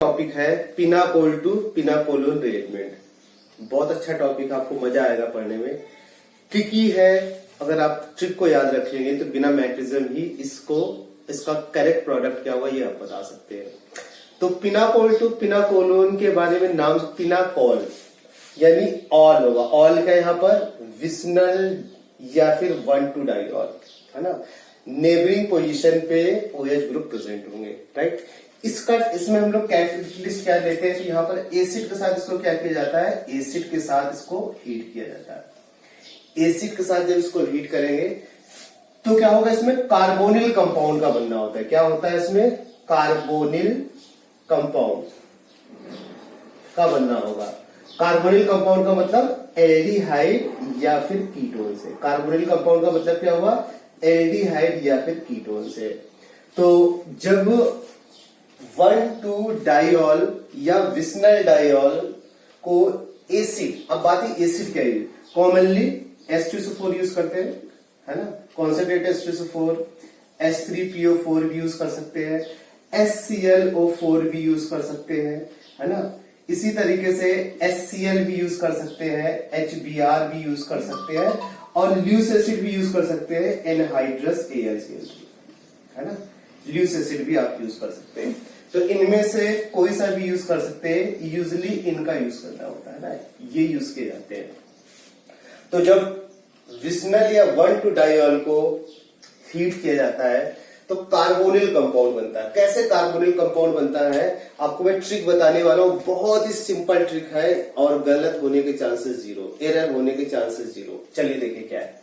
Topic है pinacol to पिनाकोलोन रिएरेंजमेंट। बहुत अच्छा टॉपिक, आपको मजा आएगा पढ़ने में। ट्रिकी है, अगर आप ट्रिक को याद रखेंगे तो बिना मैट्रिज्म ही इसका करेक्ट प्रोडक्ट क्या होगा ये आप बता सकते हैं। तो पिनाकोल टू पिनाकोलोन के बारे में नाम पिनाकोल यानी ऑल होगा। ऑल का यहाँ पर विस्नल या फिर 1,2 डाइऑल है ना। नेबरिंग पोजीशन पे OH ग्रुप प्रेजेंट होंगे, राइट। इसमें हम लोग कैटलिस्ट क्या लेते हैं, तो यहाँ पर एसिड के साथ इसको क्या किया जाता है, एसिड के साथ इसको हीट किया जाता है। एसिड के साथ जब इसको हीट करेंगे तो क्या होगा, इसमें कार्बोनिल कंपाउंड का बनना होता है। क्या होता है इसमें, कार्बोनिल कंपाउंड का बनना होगा। कार्बोनिल कंपाउंड का मतलब एल्डिहाइड या फिर कीटोन से। कार्बोनिल कंपाउंड का मतलब क्या हुआ, एल्डिहाइड या फिर कीटोन से। तो जब 1,2 डाइऑल या विस्नल डाइऑल को एसिड, अब बात है एसिड क्या है, कॉमनली H2SO4 यूज करते हैं, है ना। कॉन्सेंट्रेट H2SO4, H3PO4 भी यूज कर सकते हैं, HClO4 भी यूज कर सकते हैं, है ना। इसी तरीके से HCl भी यूज कर सकते हैं, HBr भी यूज कर सकते हैं और ल्यूस एसिड भी यूज कर सकते हैं, एनहाइड्रस AlCl, है ना। ल्यूस एसिड भी आप यूज कर सकते हैं। तो इनमें से कोई सा भी यूज कर सकते हैं, यूजली इनका यूज करना होता है ना, ये यूज किए जाते हैं। तो जब विस्नल या 1,2 डाइऑल को हीट किया जाता है तो कार्बोनिल कंपाउंड बनता है। कैसे कार्बोनिल कंपाउंड बनता है आपको मैं ट्रिक बताने वाला हूं। बहुत ही सिंपल ट्रिक है और गलत होने के चांसेस जीरो, एरर होने के चांसेस जीरो। चलिए देखिए क्या है।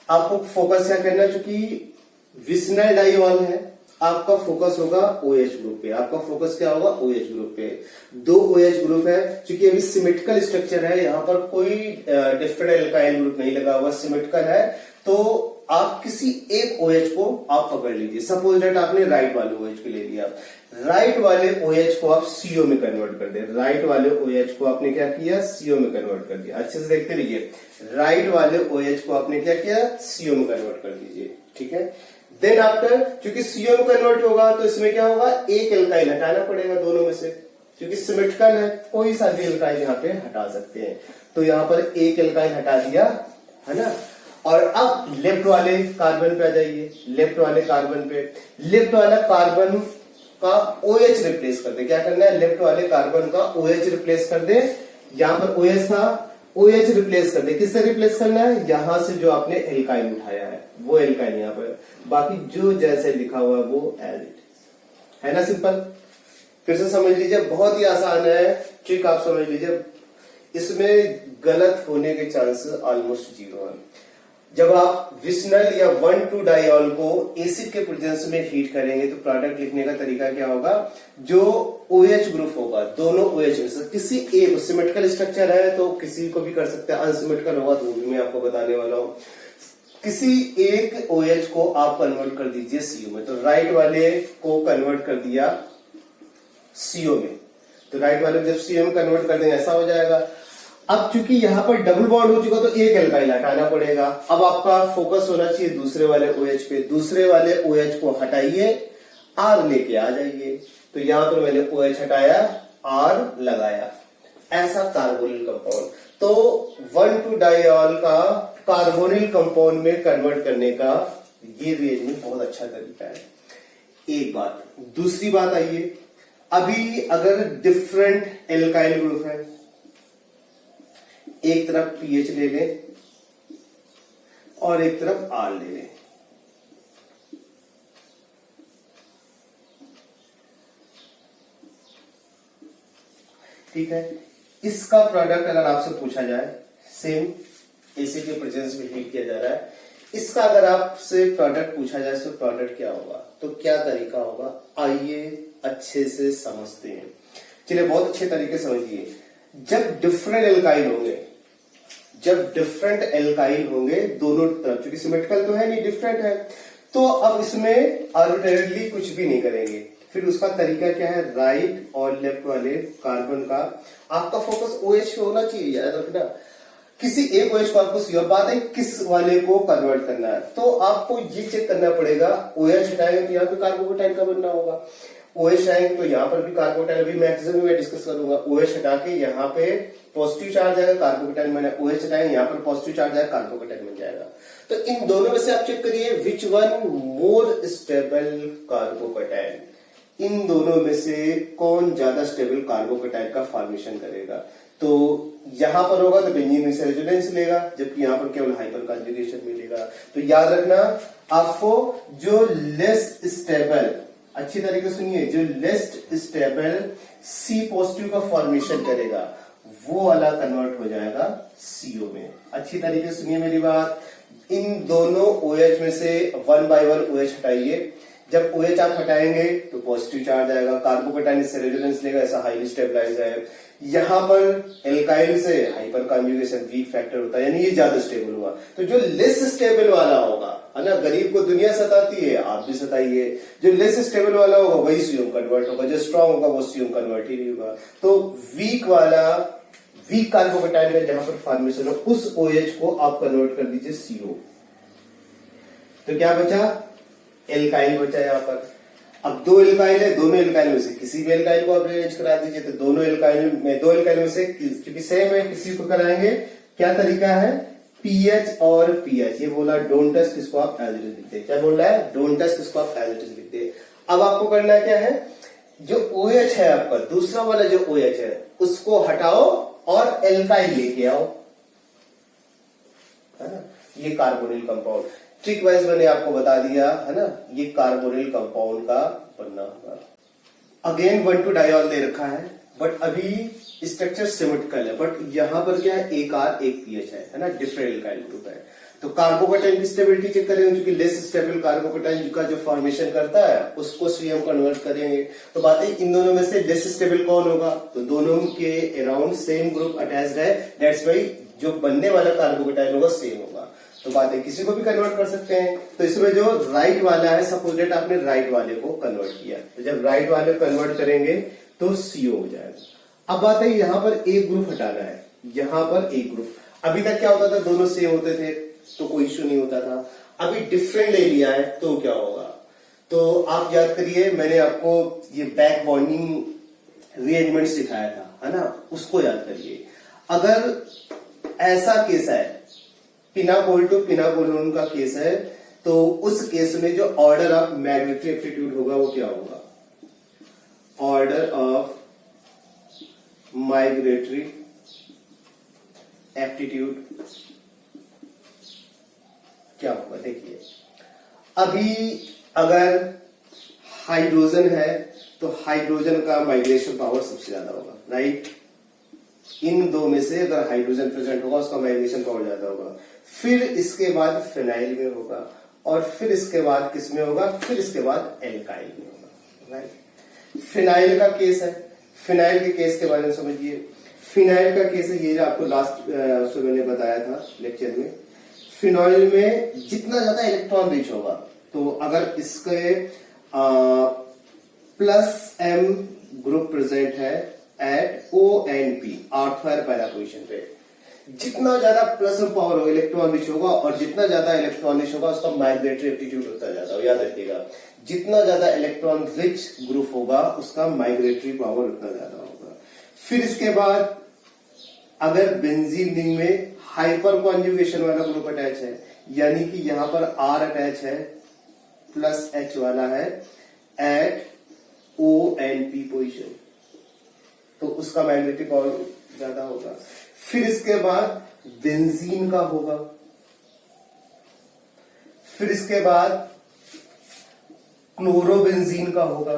आपको फोकस क्या करना है, चूंकि विस्नल डाइऑल है आपका फोकस होगा OH ग्रुप पे। आपका फोकस क्या होगा, OH ग्रुप पे। 2 OH ग्रुप है, क्योंकि अभी सिमेट्रिकल स्ट्रक्चर है, यहाँ पर कोई डिफरेंट एल्काइल ग्रुप नहीं लगा हुआ, सिमेट्रिकल है। तो आप किसी एक OH को आप पकड़ लीजिए। सपोज दैट आपने राइट वाले OH को ले लिया, राइट वाले OH को आप CO में कन्वर्ट कर दे। राइट वाले OH को आपने क्या किया, CO में कन्वर्ट कर दिया। अच्छे से देखते रहिए, राइट वाले OH को आपने क्या किया, CO में कन्वर्ट कर दीजिए, ठीक है। देन आफ्टर, क्योंकि CO में कन्वर्ट होगा तो इसमें क्या होगा, एक एल्काइल हटाना पड़ेगा दोनों में से, क्योंकि सिमेट्रिकल है, कोई सा भी एल्काइल यहाँ पे हटा सकते हैं। तो यहाँ पर एक एल्काइल हटा दिया, है ना। और अब लेफ्ट वाले कार्बन पे आ जाइए। लेफ्ट वाले कार्बन पे, लेफ्ट वाला कार्बन का OH रिप्लेस कर दे। क्या करना है, लेफ्ट वाले कार्बन का OH रिप्लेस कर दे। यहां पर OH था, OH रिप्लेस कर दे। किससे रिप्लेस करना है, यहां से जो आपने एल्काइल उठाया है वो एल्काइल यहाँ पर, बाकी जो जैसे लिखा हुआ है वो एज इट है ना। सिंपल, फिर से समझ लीजिए, बहुत ही आसान है ट्रिक, आप समझ लीजिए। इसमें गलत होने के चांसेस ऑलमोस्ट जीरो है। जब आप विस्नल या 1,2 डाइऑल को एसिड के प्रेजेंस में हीट करेंगे तो प्रोडक्ट लिखने का तरीका क्या होगा, जो OH ग्रुप होगा, दोनों OH में से किसी एक, सिमेट्रिकल स्ट्रक्चर है तो किसी को भी कर सकते हैं, अनसिमेट्रिकल होगा तो भी मैं आपको बताने वाला हूं। किसी एक OH को आप कन्वर्ट कर दीजिए CO में। तो राइट वाले को कन्वर्ट कर दिया CO में, तो राइट वाले को जब CO में कन्वर्ट कर देंगे ऐसा हो जाएगा। अब चूंकि यहां पर डबल बॉन्ड हो चुका तो एक एल्काइल हटाना पड़ेगा। अब आपका फोकस होना चाहिए दूसरे वाले OH पे। दूसरे वाले OH को हटाइए, R लेके आ जाइए। तो यहां पर मैंने OH हटाया, R लगाया, ऐसा कार्बोनिल कंपाउंड। तो 1,2 डाइऑल का कार्बोनिल कंपाउंड में कन्वर्ट करने का ये रिएरेंजमेंट बहुत अच्छा तरीका है। एक बात। दूसरी बात आइए, अभी अगर डिफरेंट एल्काइल ग्रुप है, एक तरफ पीएच ले लें और एक तरफ R ले लें, ठीक है। इसका प्रोडक्ट अगर आपसे पूछा जाए, सेम एसिड के प्रेजेंस में हीट किया जा रहा है, इसका अगर आपसे प्रोडक्ट पूछा जाए तो प्रोडक्ट क्या होगा, तो क्या तरीका होगा, आइए अच्छे से समझते हैं। चलिए बहुत अच्छे तरीके समझिए। जब डिफरेंट एल्काइल होंगे, जब डिफरेंट एल्काइल होंगे दोनों तरफ, क्योंकि सिमेट्रिकल तो है नहीं, डिफरेंट है, तो अब इसमें आर्बिट्रेरीली कुछ भी नहीं करेंगे। फिर उसका तरीका क्या है, राइट और लेफ्ट वाले कार्बन का आपका फोकस OH पे होना चाहिए, याद रखना। किसी एक OH को आपको CO, बात है किस वाले को कन्वर्ट करना है, तो आपको ये चेक करना पड़ेगा। OH हटाएंगे तो यहाँ पे कार्बोकेटाइन का बनना होगा, OH आएंगे तो यहाँ पर भी कार्बोकेटाइन, अभी मैक्सिमम में डिस्कस करूंगा। OH हटा के यहाँ पे पॉजिटिव चार्ज आएगा, कार्बोकेटाइन मैंने OH हटाएंगे, यहाँ पर पॉजिटिव चार्ज आएगा, कार्बोकेटाइन बन जाएगा। तो इन दोनों में से आप चेक करिए which one more stable carbocation, इन दोनों में से कौन ज्यादा स्टेबल कार्बोकेटाइन का फॉर्मेशन करेगा। तो यहां पर होगा तो बेंजीन से रेजोनेंस लेगा, जबकि यहां पर केवल हाइपर कॉन्जुगेशन मिलेगा। तो याद रखना आपको, जो लेस स्टेबल, अच्छी तरीके से सुनिए, जो लेस स्टेबल सी पॉजिटिव का फॉर्मेशन करेगा वो वाला कन्वर्ट हो जाएगा CO में। अच्छी तरीके से सुनिए मेरी बात, इन दोनों OH में से 1 by 1 OH हटाइए। जब OH आप हटाएंगे तो पॉजिटिव चार्ज आएगा, कार्बोकेटाइन इससे रेजोनेंस लेगा, ऐसा हाईली स्टेबलाइज है। यहां पर एल्काइल से हाइपर कॉन्जुगेशन वीक फैक्टर होता है, यानी ये ज्यादा स्टेबल हुआ। तो जो लेस स्टेबल वाला होगा, है ना, गरीब को दुनिया सताती है, आप भी सताइए, जो लेस स्टेबल वाला होगा वही CO कन्वर्ट होगा, जो स्ट्रांग होगा वो CO कन्वर्ट ही नहीं होगा। तो वीक वाला, वीक कार्बोकेटाइन का जहां पर फॉर्मेशन हो उस OH को आप कन्वर्ट कर दीजिए CO। तो क्या बचा, एल्काइल बचा यहाँ पर। अब 2 एल्काइल है, दोनों एल्काइल में से किसी भी एल्काइल को आप अरेंज करा दीजिए। तो दोनों एल्काइल में, 2 एल्काइल में से क्योंकि सेम है, किसी को कराएंगे, क्या तरीका है, पीएच और पीएच। ये बोला डोंट टच, इसको आप एज इट इज लिखते। क्या बोल रहा है, डोंट टच, इसको आप एज इट इज लिखते। अब आपको करना क्या है, जो OH है आपका, दूसरा वाला जो OH है उसको हटाओ और एल्काइल लेके आओ, है ना। ये कार्बोनिल कंपाउंड ट्रिक वाइज मैंने आपको बता दिया, है ना, ये कार्बोनिल कंपाउंड का बनना होगा। अगेन 1,2 डायोल दे रखा है, बट अभी स्ट्रक्चर सिमेट्रिकल है, बट यहां पर क्या है, एक R एक PH है ना, डिफरेंट एल्काइल ग्रुप है। तो कार्बोकेटाइन की स्टेबिलिटी चेक करेंगे, क्योंकि लेस स्टेबल कार्बोकेटाइन का जो फॉर्मेशन करता है उसको CO कन्वर्ट करेंगे। तो बात है इन दोनों में से लेस स्टेबल कौन होगा, तो दोनों के अराउंड सेम ग्रुप अटैच्ड है, दैट्स वाई जो बनने वाला कार्बोकेटाइन होगा सेम होगा। तो बात है किसी को भी कन्वर्ट कर सकते हैं। तो इसमें जो राइट वाला है, सपोज दैट आपने राइट वाले को कन्वर्ट किया, तो जब राइट वाले को कन्वर्ट करेंगे तो CO हो जाएगा। अब बात है यहां पर एक ग्रुप हटाना है, यहां पर एक ग्रुप, अभी तक क्या होता था, दोनों सेम होते थे तो कोई इश्यू नहीं होता था। अभी डिफरेंट ले लिया है तो क्या होगा, तो आप याद करिए, मैंने आपको ये बैक बॉन्डिंग रीअरेंजमेंट सिखाया था, है ना, उसको याद करिए। अगर ऐसा केस है, पिनाकोल टू पिनाकोलोन का केस है, तो उस केस में जो ऑर्डर ऑफ मैग्नेटरी एप्टीट्यूड होगा वो क्या होगा, ऑर्डर ऑफ माइग्रेटरी एप्टीट्यूड क्या होगा। देखिए अभी अगर हाइड्रोजन है तो हाइड्रोजन का माइग्रेशन पावर सबसे ज्यादा होगा, राइट। इन दो में से अगर हाइड्रोजन प्रेजेंट होगा उसका माइग्रेशन पावर ज्यादा होगा। फिर इसके बाद फिनाइल में होगा, और फिर इसके बाद किस में होगा, फिर इसके बाद एल्काइल में होगा, राइट। फिनाइल का केस है, फिनाइल के केस के बारे में समझिए। फिनाइल का केस है, ये आपको लास्ट मैंने बताया था लेक्चर में। फिनाइल में जितना ज्यादा इलेक्ट्रॉन रिच होगा, तो अगर इसके +M ग्रुप प्रेजेंट है at O and P, ortho para position पे, जितना ज्यादा प्लस पावर होगा, इलेक्ट्रॉन रिच होगा, और जितना ज्यादा इलेक्ट्रॉन रिच होगा उसका माइग्रेटरी एप्टीट्यूड होता ज्यादा हो। याद रखिएगा, जितना ज्यादा इलेक्ट्रॉन रिच ग्रुप होगा उसका माइग्रेटरी पावर उतना ज्यादा होगा। फिर इसके बाद अगर बेंजीन रिंग में हाइपर कॉन्जुगेशन वाला ग्रुप अटैच है, यानी कि यहां पर R अटैच है, +H वाला है at O and P position, तो उसका मैग्नेटरी पावर ज्यादा होगा। फिर इसके बाद बेंजीन का होगा, फिर इसके बाद क्लोरोबेंजीन का होगा,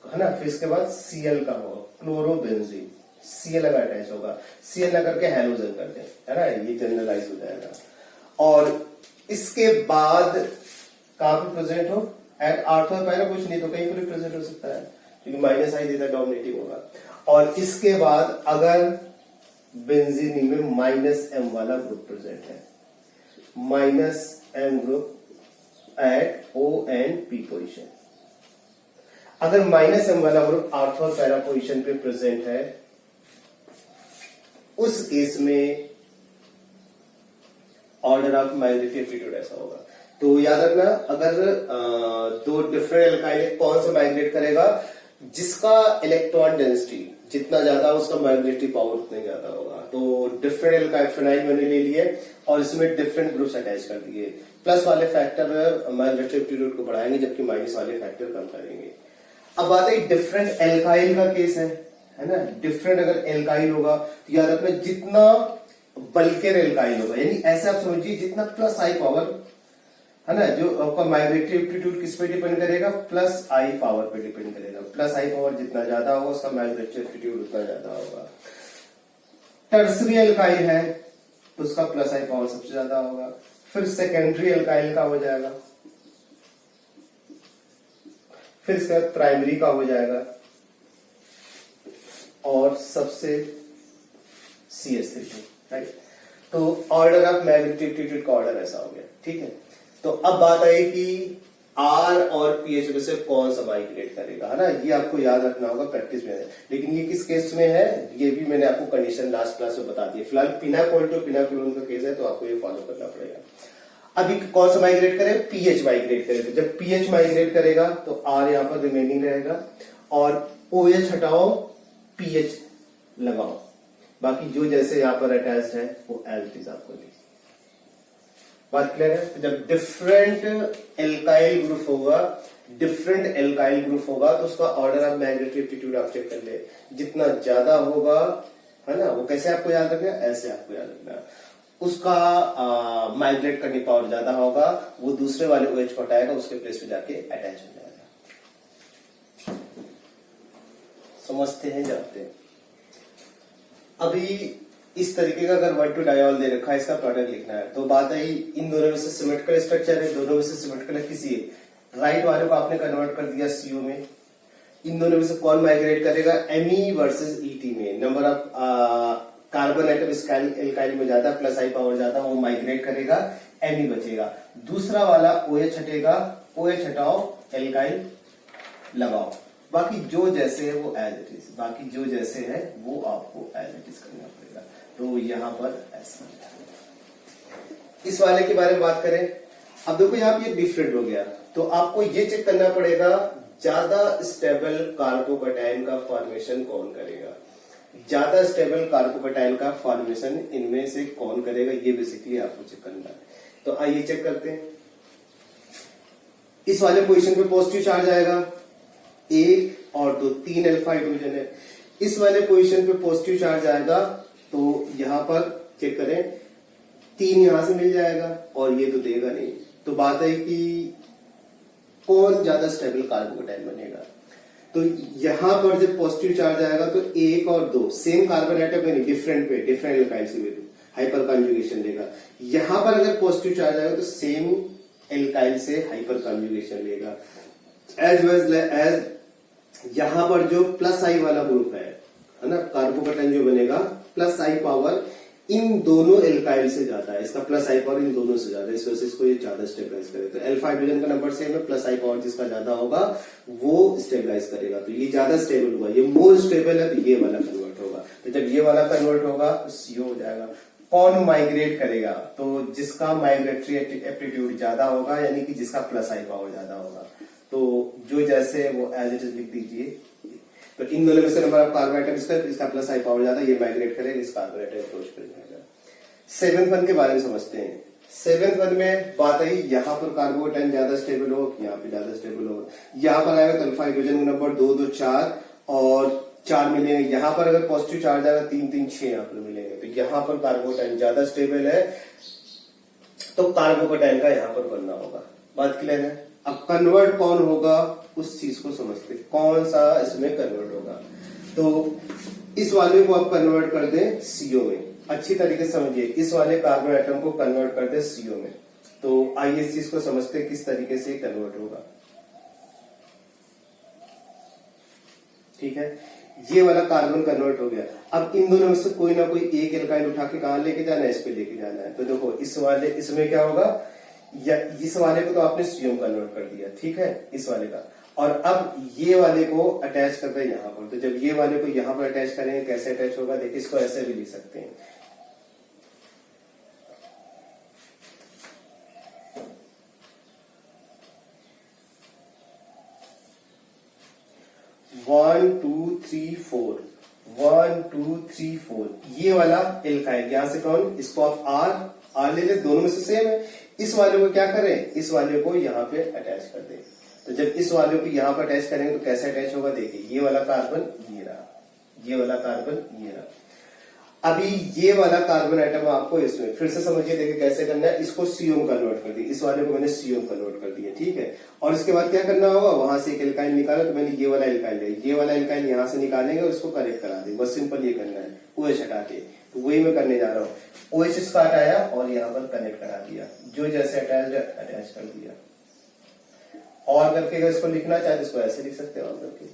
है ना। फिर इसके बाद Cl का होगा, क्लोरोबेंजीन, Cl अगर अटैच होगा, Cl लगा के हैलोजन करते हैं, है ना, ये जनरलाइज हो जाएगा। और इसके बाद कहां पर प्रेजेंट हो, एट आर्थर पैरा कुछ नहीं तो कहीं पर प्रेजेंट हो सकता है, क्योंकि -I देता डोमिनेटिंग होगा। और इसके बाद अगर बेंजीन में -M वाला ग्रुप प्रेजेंट है, -M group at O and P position, अगर -M वाला ग्रुप आर्थर पैरा पोजिशन पे प्रेजेंट है, उस केस में ऑर्डर ऑफ माइग्रेटरी एप्टीट्यूड ऐसा होगा। तो याद रखना, अगर दो डिफरेंट एल्काइल, कौन सा माइग्रेट करेगा? जिसका इलेक्ट्रॉन डेंसिटी जितना ज्यादा उसका माइग्रेटरी पावर उतना ज्यादा होगा। तो डिफरेंट एल्काइल फिनाइल मैंने ले लिए और इसमें डिफरेंट ग्रुप्स अटैच कर दिए। प्लस वाले फैक्टर माइग्रेटरी एप्टीट्यूड को बढ़ाएंगे, जबकि माइनस वाले फैक्टर कम करेंगे। अब बात है डिफरेंट एल्काइल का केस है ना। डिफरेंट अगर एल्काइल होगा तो याद रखना, जितना बल्कियर एल्काइल होगा, यानी ऐसे आप समझिए जितना प्लस आई पावर है ना, जो आपका माइग्रेटरी एप्टीट्यूड किस पे डिपेंड करेगा? प्लस आई पावर पे डिपेंड करेगा। प्लस आई पावर जितना ज्यादा होगा उसका माइग्रेटरी एप्टीट्यूड उतना ज्यादा होगा। टर्सरी एल्काइल है तो उसका प्लस आई पावर सबसे ज्यादा होगा। फिर सेकेंडरी एल्काइल का हो जाएगा, फिर इसका प्राइमरी का हो जाएगा, और सबसे CH3, राइट। तो ऑर्डर ऑफ माइग्रेटरी एप्टीट्यूड का ऑर्डर ऐसा हो गया, ठीक है। तो अब बात आई कि R और pH में से कौन सा माइग्रेट करेगा, है ना। ये आपको याद रखना होगा प्रैक्टिस में। लेकिन ये किस केस में है, ये भी मैंने आपको कंडीशन लास्ट क्लास में बता दी। फिलहाल पिनाकोल टू पिनाकोलोन का केस है, तो आपको ये फॉलो करना पड़ेगा। अभी कौन सा माइग्रेट करे? pH माइग्रेट करे। तो जब pH माइग्रेट करेगा तो R यहां पर रिमेनिंग रहेगा, और OH हटाओ, pH लगाओ। बाकी जो जैसे यहां पर अटैच्ड है वो एज इट इज आपको दी। बात क्लियर है? तो जब डिफरेंट एल्काइल ग्रुप होगा, तो उसका ऑर्डर ऑफ माइग्रेटरी एप्टीट्यूड आप चेक कर ले। जितना ज्यादा होगा, है ना, वो कैसे आपको याद रखना है? ऐसे आपको याद रखना है। उसका माइग्रेट करने का पावर ज्यादा होगा, वो दूसरे वाले OH को हटाएगा, उसके प्लेस पे जाके अटैच हो जाएगा। समझते हैं, जानते हैं। अभी इस तरीके का अगर 1,2 डायोल दे रखा है, इसका प्रोडक्ट लिखना है, तो बात आई इन दोनों में से सिमेट्रिकल स्ट्रक्चर है, दोनों में से सिमेट्रिकल किसी राइट वाले को आपने कन्वर्ट कर दिया CO में। इन दोनों में से कौन माइग्रेट करेगा? Me वर्सेस ET में नंबर ऑफ कार्बन एटम इस एल्काइल में ज्यादा, प्लस आई पावर ज्यादा, वो माइग्रेट करेगा, Me बचेगा। दूसरा वाला OH हटेगा, OH हटाओ, एल्काइल लगाओ। बाकी जो जैसे है वो एज इट इज, बाकी जो जैसे है वो आपको एज इट इज करना पड़ेगा। तो यहां पर ऐसा इस वाले के बारे में बात करें। अब देखो यहाँ पे ये डिफरेंट हो गया, तो आपको ये चेक करना पड़ेगा ज्यादा स्टेबल कार्बोकैटायन का फॉर्मेशन कौन करेगा। ज्यादा स्टेबल कार्बोकैटायन का फॉर्मेशन इनमें से कौन करेगा, ये बेसिकली आपको चेक करना है। तो आइए चेक करते हैं। इस वाले पोजीशन पे पॉजिटिव चार्ज आएगा, 1 और 2, 3 अल्फा हाइड्रोजन है। इस वाले पोजीशन पे पॉजिटिव चार्ज आएगा, तो यहां पर चेक करें, 3 यहां से मिल जाएगा, और ये तो देगा नहीं। तो बात है कि कौन ज्यादा स्टेबल कार्बोकैटायन बनेगा। तो यहां पर जब पॉजिटिव चार्ज आएगा तो 1 और 2 सेम कार्बन एटम में, डिफरेंट एल्काइल से हाइपर कॉन्जुगेशन लेगा। यहां पर अगर पॉजिटिव चार्ज आएगा तो सेम एल्काइल से हाइपर कॉन्जुगेशन लेगा। एज वेल एज यहां पर जो प्लस आई वाला ग्रुप है ना, कार्बोकैटायन जो बनेगा, प्लस आई पावर इन दोनों एल्काइल से ज्यादा है। इसका प्लस आई पावर इन दोनों से ज्यादा है, इस वजह से इसको ये ज्यादा स्टेबलाइज करेगा। तो अल्फा हाइड्रोजन का नंबर सेम है, प्लस आई पावर जिसका ज्यादा होगा वो स्टेबलाइज करेगा। तो ये ज्यादा स्टेबल हुआ, ये मोर स्टेबल है, तो ये वाला कन्वर्ट होगा। तो जब ये वाला कन्वर्ट होगा तो CO हो जाएगा। कौन माइग्रेट करेगा? तो जिसका माइग्रेटरी एप्टीट्यूड ज्यादा होगा, यानी कि जिसका प्लस आई पावर ज्यादा होगा। तो जो जैसे वो एज इट इज लिख दीजिए। तो इन दोनों में से नंबर ऑफ कार्बन एटम इसका प्लस आई पावर ज्यादा, ये माइग्रेट करेगा, इस कार्बन एटम अप्रोच कर जाएगा। 7th वन के बारे में समझते हैं। 7th वन में बात आई, यहाँ पर कार्बोकैटायन ज्यादा स्टेबल हो, यहाँ पे ज्यादा स्टेबल हो। यहाँ पर आएगा तो अल्फा हाइड्रोजन नंबर 2, 2, 4 और 4 मिलेंगे। यहाँ पर अगर पॉजिटिव चार्ज आएगा 3, 3, 6 यहाँ पर मिलेंगे। तो यहाँ पर कार्बोकैटायन ज्यादा स्टेबल है, तो कार्बोकैटायन का यहाँ पर बनना होगा। बात क्लियर है? अब कन्वर्ट कौन होगा उस चीज को समझते, कौन सा इसमें कन्वर्ट होगा। तो इस वाले को आप कन्वर्ट कर दें CO में। अच्छी तरीके से समझिए, इस वाले कार्बन एटम को कन्वर्ट कर दे CO में। तो आइए इस चीज को समझते किस तरीके से कन्वर्ट होगा। ठीक है, ये वाला कार्बन कन्वर्ट हो गया। अब इन दोनों में से कोई ना कोई एक एल्काइल उठा के कहां लेके जाना है? इस पे लेके जाना है। तो देखो इस वाले, इसमें क्या होगा, या इस वाले को तो आपने CO में कन्वर्ट कर दिया, ठीक है, इस वाले का। और अब ये वाले को अटैच कर दे यहां पर। तो जब ये वाले को यहां पर अटैच करेंगे, कैसे अटैच होगा? देखिए, इसको ऐसे भी लिख सकते हैं, 1 2 3 4 1 2 3 4 ये वाला एल्काइल, यहां से कौन, इसको आप आर ले ले, दोनों में से सेम है। इस वाले को क्या करें, इस वाले को यहाँ पे अटैच कर दें। तो जब इस वाले को यहाँ पर अटैच करेंगे तो कैसे अटैच होगा, देखिए ये वाला कार्बन ये रहा, ये वाला कार्बन ये रहा। अभी ये वाला कार्बन आइटम आपको इसमें फिर से समझिए, देखिए कैसे करना है, इसको सीओ कन्वर्ट कर दिया, इस वाले को मैंने सीओ कन्वर्ट कर दिया, ठीक है। और इसके बाद क्या करना होगा, वहां से एक एल्काइल निकाला, तो मैंने ये वाला एल्काइल लिया, ये वाला एल्काइल यहाँ से निकालेंगे और इसको कनेक्ट करा देंगे, बस सिंपल ये करना है, OH हटा के। तो वही मैं करने जा रहा हूँ, OH इसका हटाया और यहाँ पर कनेक्ट करा दिया, जो जैसे अटैच कर दिया। और करके अगर इसको लिखना चाहे तो इसको ऐसे लिख सकते हो और करके।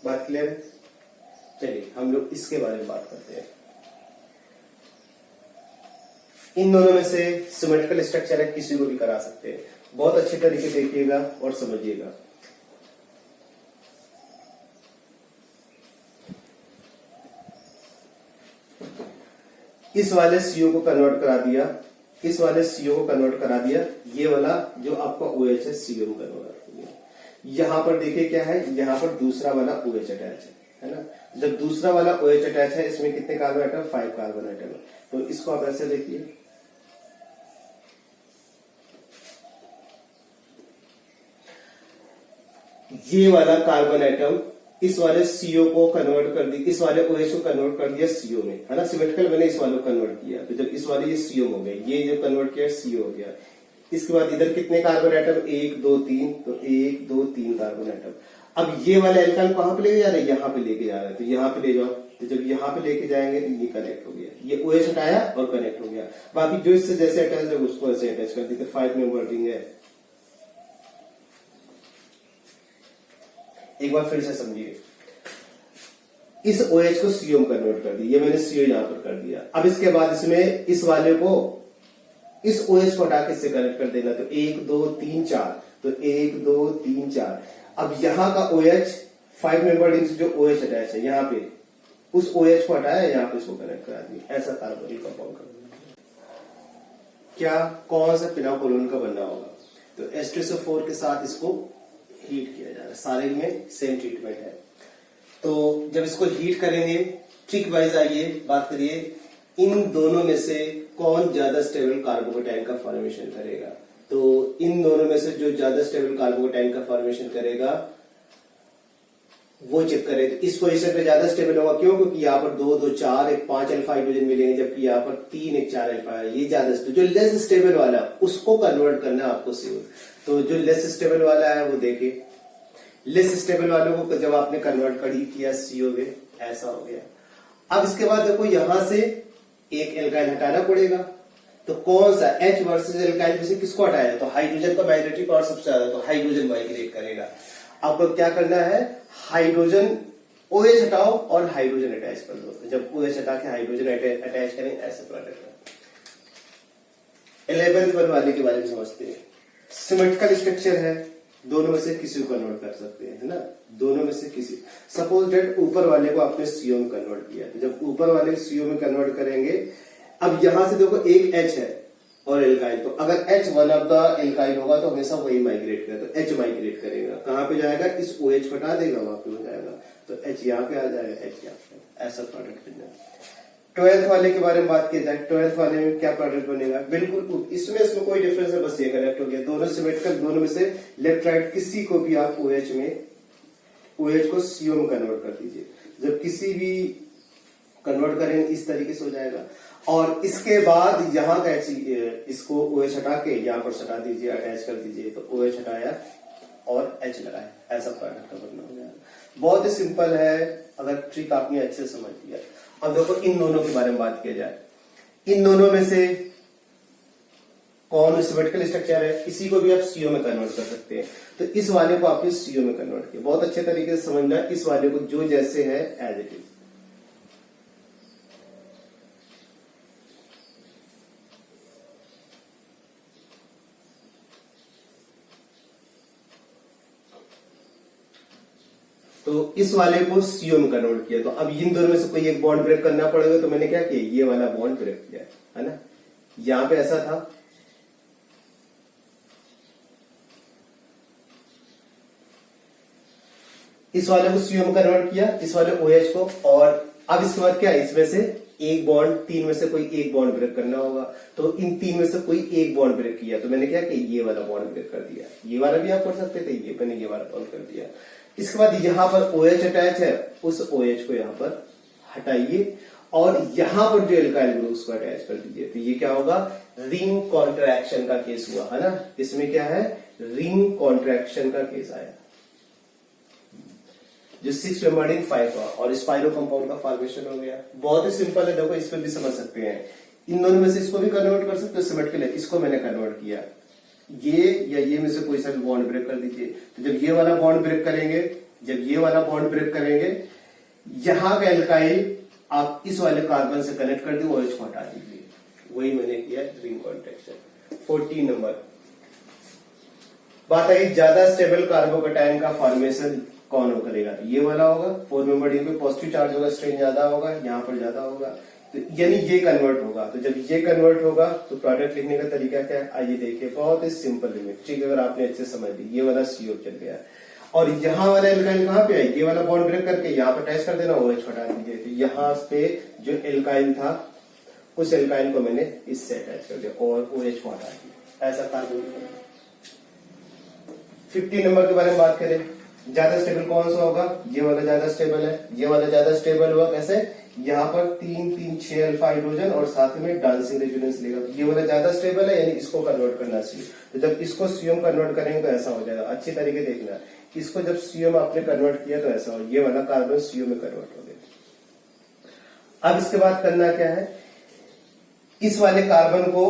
बात क्लियर है? चलिए हम लोग इसके बारे में बात करते हैं। इन दोनों में से सिमेट्रिकल स्ट्रक्चर है, किसी को भी करा सकते हैं। बहुत अच्छे तरीके देखिएगा और समझिएगा। इस वाले सीओ को कन्वर्ट करा दिया, इस वाले सीओ को कन्वर्ट करा दिया, ये वाला जो आपका OH है सीओ में कन्वर्ट हो गया। यहां पर देखिए क्या है, यहां पर दूसरा वाला OH अटैच है ना। जब दूसरा वाला OH अटैच है, इसमें कितने कार्बन आइटम, 5 कार्बन आइटम है। तो इसको आप ऐसे देखिए, ये वाला कार्बन आइटम इस वाले सीओ को कन्वर्ट कर दी, इस वाले OH को कन्वर्ट कर दिया सीओ में, है ना। सिमेट्रिकल मैंने इस वाले को कन्वर्ट किया, तो जब इस वाले ये सीओ हो गया, ये जो कन्वर्ट किया सीओ हो गया। इसके बाद इधर कितने कार्बन आइटम, 1 2 3, तो 1 2 3 कार्बन आइटम। अब ये वाला एल्काइल कहां पे लेके जा रहे हैं, यहाँ पे लेके जा रहे हैं, तो यहाँ पे ले जाओ। तो जब यहाँ पे लेके जाएंगे तो ये कनेक्ट हो गया, ये OH हटाया और कनेक्ट हो गया। बाकी जो इससे जैसे अटैच है उसको ऐसे अटैच कर दी, 5 मेंबर रिंग है। एक बार फिर से समझिए, इस OH को CO में कन्वर्ट कर दी, ये मैंने CO यहां पर कर दिया। अब इसके बाद इसमें इस वाले को, इस OH को हटा के इससे कनेक्ट कर देना, तो 1 2 3 4, तो 1 2 3 4। अब यहां का OH 5 मेंबर रिंग जो OH अटैच है यहाँ पे, उस OH को हटाया, यहाँ पे इसको कनेक्ट करा दिया। ऐसा कार्बोनिल कंपाउंड कर क्या, कौन सा पिनाकोलोन का बनना होगा, तो H2SO4 के साथ इसको हीट किया जा रहा है। सारे में सेम ट्रीटमेंट है। तो जब इसको हीट करेंगे, ट्रिक वाइज आइए बात करिए, इन दोनों में से कौन ज्यादा स्टेबल कार्बोकेटाइन का फॉर्मेशन करेगा। तो इन दोनों में से जो ज्यादा स्टेबल कार्बोकेटाइन का फॉर्मेशन करेगा वो चेक करें। तो इस पोजीशन पे ज्यादा स्टेबल होगा, क्यों, क्योंकि यहाँ पर 2 2 4 एक 5 अल्फा हाइड्रोजन मिलेंगे, जबकि यहाँ पर 3 1 4 अल्फा है, ये ज्यादा। तो जो लेस स्टेबल वाला उसको कन्वर्ट करना है आपको सीओ। तो जो लेस स्टेबल वाला है वो देखिए, लेस स्टेबल वालों को जब आपने कन्वर्ट कर ही किया सीओ में, ऐसा हो गया। अब इसके बाद देखो यहां से एक एल्काइल हटाना पड़ेगा, तो कौन सा, H वर्सेस एल्काइल में से किसको हटाया, तो हाइड्रोजन का माइग्रेटरी पावर सबसे ज्यादा, तो हाइड्रोजन माइग्रेट करेगा। आपको क्या करना है, हाइड्रोजन OH हटाओ और हाइड्रोजन अटैच कर दो। जब OH हटा के हाइड्रोजन अटैच करें, ऐसे प्रोडक्ट। 11th वन वाले के बारे में समझते हैं। सिमेट्रिकल स्ट्रक्चर है, दोनों में से किसी को कन्वर्ट कर सकते हैं, है ना, दोनों में से किसी। सपोज डेट ऊपर वाले को आपने सीओ में कन्वर्ट किया, तो जब ऊपर वाले को सीओ में कन्वर्ट करेंगे, अब यहां से देखो एक H है और एल्काइल, तो अगर H one of the alkyl होगा तो हमेशा वही माइग्रेट करेगा, तो H माइग्रेट करेगा। कहां पे जाएगा, इस OH हटा देगा, वहां पे हो जाएगा, तो H यहाँ पे आ जाएगा, H यहाँ पे, ऐसा प्रोडक्ट बन जाएगा। 12th वाले के बारे में बात की जाए, 12th वाले में क्या प्रोडक्ट बनेगा, बिल्कुल इसमें कोई डिफरेंस है, बस ये कनेक्ट हो गया। दोनों सिमेट्रिकल, दोनों में से लेफ्ट राइट किसी को भी आप OH में, OH को CO में कन्वर्ट कर दीजिए। जब किसी भी कन्वर्ट करेंगे इस तरीके से हो जाएगा। और इसके बाद यहाँ का इसको OH हटा के यहाँ पर सटा दीजिए, अटैच कर दीजिए, तो OH हटाया और H लगाया, ऐसा प्रोडक्ट का बनना हो जाएगा। बहुत ही सिंपल है, अगर ट्रिक आपने अच्छे से समझ लिया। अब देखो इन दोनों के बारे में बात किया जाए, इन दोनों में से कौन सिमेट्रिकल स्ट्रक्चर है, किसी को भी आप सीओ में कन्वर्ट कर सकते हैं। तो इस वाले को आपने सीओ में कन्वर्ट किया, बहुत अच्छे तरीके से समझना, इस वाले को जो जैसे है एज इट इज। तो इस वाले को सीओ में कन्वर्ट किया, तो अब इन दोनों में से कोई एक बॉन्ड ब्रेक करना पड़ेगा, तो मैंने क्या किया, ये वाला बॉन्ड ब्रेक किया, है ना। यहां पे ऐसा था, इस वाले को सीओ में कन्वर्ट किया, इस वाले OH को, और अब इसके बाद क्या है, इसमें से एक बॉन्ड, तीन में से कोई एक बॉन्ड ब्रेक करना होगा, तो इन तीन में से कोई एक बॉन्ड ब्रेक किया, तो मैंने क्या कि ये वाला बॉन्ड ब्रेक कर दिया। ये वाला भी आप कर सकते थे, ये मैंने ये वाला बॉन्ड कर दिया। इसके बाद यहाँ पर OH अटैच है, उस OH को यहाँ पर हटाइए और यहां पर जो एल्काइल ग्रुप उसको अटैच कर दीजिए। तो ये क्या होगा, रिंग कॉन्ट्रैक्शन का केस हुआ है ना। इसमें क्या है, रिंग कॉन्ट्रैक्शन का केस आया, जो 6 मेंबर्ड 5 का, और स्पाइरो कंपाउंड का फॉर्मेशन हो गया। बहुत ही सिंपल है, देखो इस पे भी समझ सकते हैं। इन दोनों में से इसको भी कन्वर्ट कर सकते हो सिमेट के लिए, इसको मैंने कन्वर्ट किया, ये या ये में से कोई सा भी बॉन्ड ब्रेक कर दीजिए। तो जब ये वाला बॉन्ड ब्रेक करेंगे, जब ये वाला बॉन्ड ब्रेक करेंगे, यहां का एल्काइल आप इस वाले कार्बन से कनेक्ट कर दिए, OH को हटा दीजिए। वही मैंने किया रिंग कॉन्ट्रैक्शन। 14 नंबर बात आई, ज्यादा स्टेबल कार्बोकैटायन का फॉर्मेशन कौन हो करेगा, तो ये वाला होगा। 4 मेंबर्ड रिंग पे पॉजिटिव चार्ज होगा, स्ट्रेन ज्यादा होगा, यहाँ पर ज्यादा होगा, तो यानी ये कन्वर्ट होगा। तो जब ये कन्वर्ट होगा तो प्रोडक्ट लिखने का तरीका क्या है, आइए देखिए, बहुत ही सिंपल लिमिट, ठीक है, अगर आपने अच्छे समझ ली। ये वाला CO चल गया, और यहाँ वाला एल्काइल कहाँ पे है, ये वाला बॉन्ड ब्रेक करके यहाँ पे अटैच कर देना, OH हटा दीजिए। तो यहाँ पे जो एल्काइल था, उस एल्काइल को मैंने इससे अटैच कर दिया और OH को हटा दिया। ऐसा कार्बन। 15 नंबर के बारे में बात करें, ज्यादा स्टेबल कौन सा होगा, ये वाला ज्यादा स्टेबल है, ये वाला ज्यादा स्टेबल हुआ। कैसे, यहाँ पर 3-3-6 अल्फा हाइड्रोजन और साथ में डांसिंग रेजोनेंस लेगा, ये वाला ज्यादा स्टेबल है, यानी इसको कन्वर्ट करना चाहिए। तो जब इसको CO में कन्वर्ट करेंगे तो ऐसा हो जाएगा, अच्छी तरीके देखना। इसको जब CO में आपने कन्वर्ट किया तो ऐसा हो, ये वाला कार्बन CO में कन्वर्ट हो गया। अब इसके बाद करना क्या है, इस वाले कार्बन को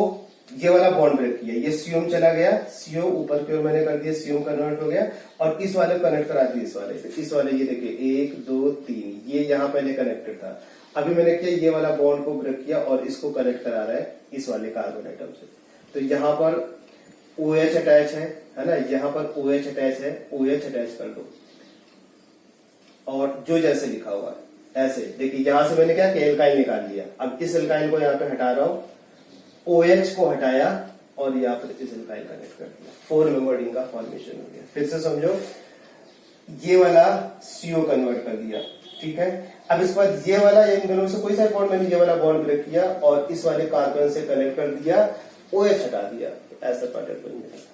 ये वाला बॉन्ड ब्रेक किया, ये CO में चला गया, CO ऊपर की ओर मैंने कर दिया, CO में कन्वर्ट हो गया, और इस वाले कनेक्ट करा दिया इस वाले से। इस वाले ये देखिए 1 2 3, ये यहाँ पहले कनेक्टेड था, अभी मैंने किया ये वाला बॉन्ड को ब्रेक किया और इसको कनेक्ट करा रहा है इस वाले कार्बन आइटम से। तो यहाँ पर OH अटैच है ना, यहाँ पर OH अटैच है, OH अटैच कर दो, और जो जैसे लिखा हुआ है ऐसे। देखिए यहां से मैंने क्या किया, एल्काइल निकाल लिया, अब इस एल्काइल को यहाँ पे हटा रहा हूं, OH को हटाया और यहाँ पर इस एल्काइल कनेक्ट कर दिया, 4 मेंबर्ड रिंग का फॉर्मेशन हो गया। फिर से समझो, ये वाला CO कन्वर्ट कर दिया, ठीक है। अब इसके बाद ये वाला, इन दोनों से कोई सा बॉन्ड, मैंने ये वाला बॉन्ड ब्रेक किया और इस वाले कार्बन से कनेक्ट कर दिया, OH हटा दिया, ऐसा पैटर्न बन गया।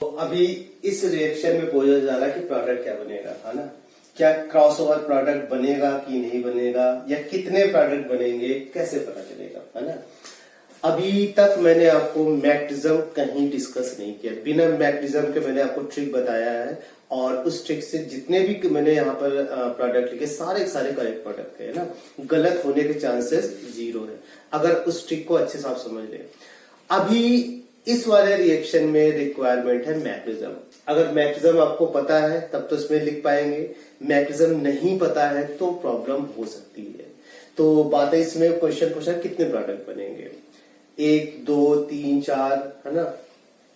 तो अभी इस रिएक्शन में पूछा जा रहा है कि प्रोडक्ट क्या बनेगा, है ना, क्या क्रॉसओवर प्रोडक्ट बनेगा कि नहीं बनेगा, या कितने प्रोडक्ट बनेंगे, कैसे पता चलेगा, है ना। अभी तक मैंने आपको मैग्नेटिज्म कहीं डिस्कस नहीं किया, बिना मैग्नेटिज्म के मैंने आपको ट्रिक बताया है, और उस ट्रिक से जितने भी मैंने यहाँ पर प्रोडक्ट लिखे सारे करेक्ट प्रोडक्ट है ना, गलत होने के चांसेस 0 है, अगर उस ट्रिक को अच्छे से आप समझ लें। अभी इस वाले रिएक्शन में रिक्वायरमेंट है मैग्नेटिज्म। अगर मैग्नेटिज्म आपको पता है तब तो इसमें लिख पाएंगे, मैग्नेटिज्म नहीं पता है तो प्रॉब्लम हो सकती है। तो बात है, इसमें क्वेश्चन पूछा कितने प्रोडक्ट बनेंगे, 1 2 3 4, है ना।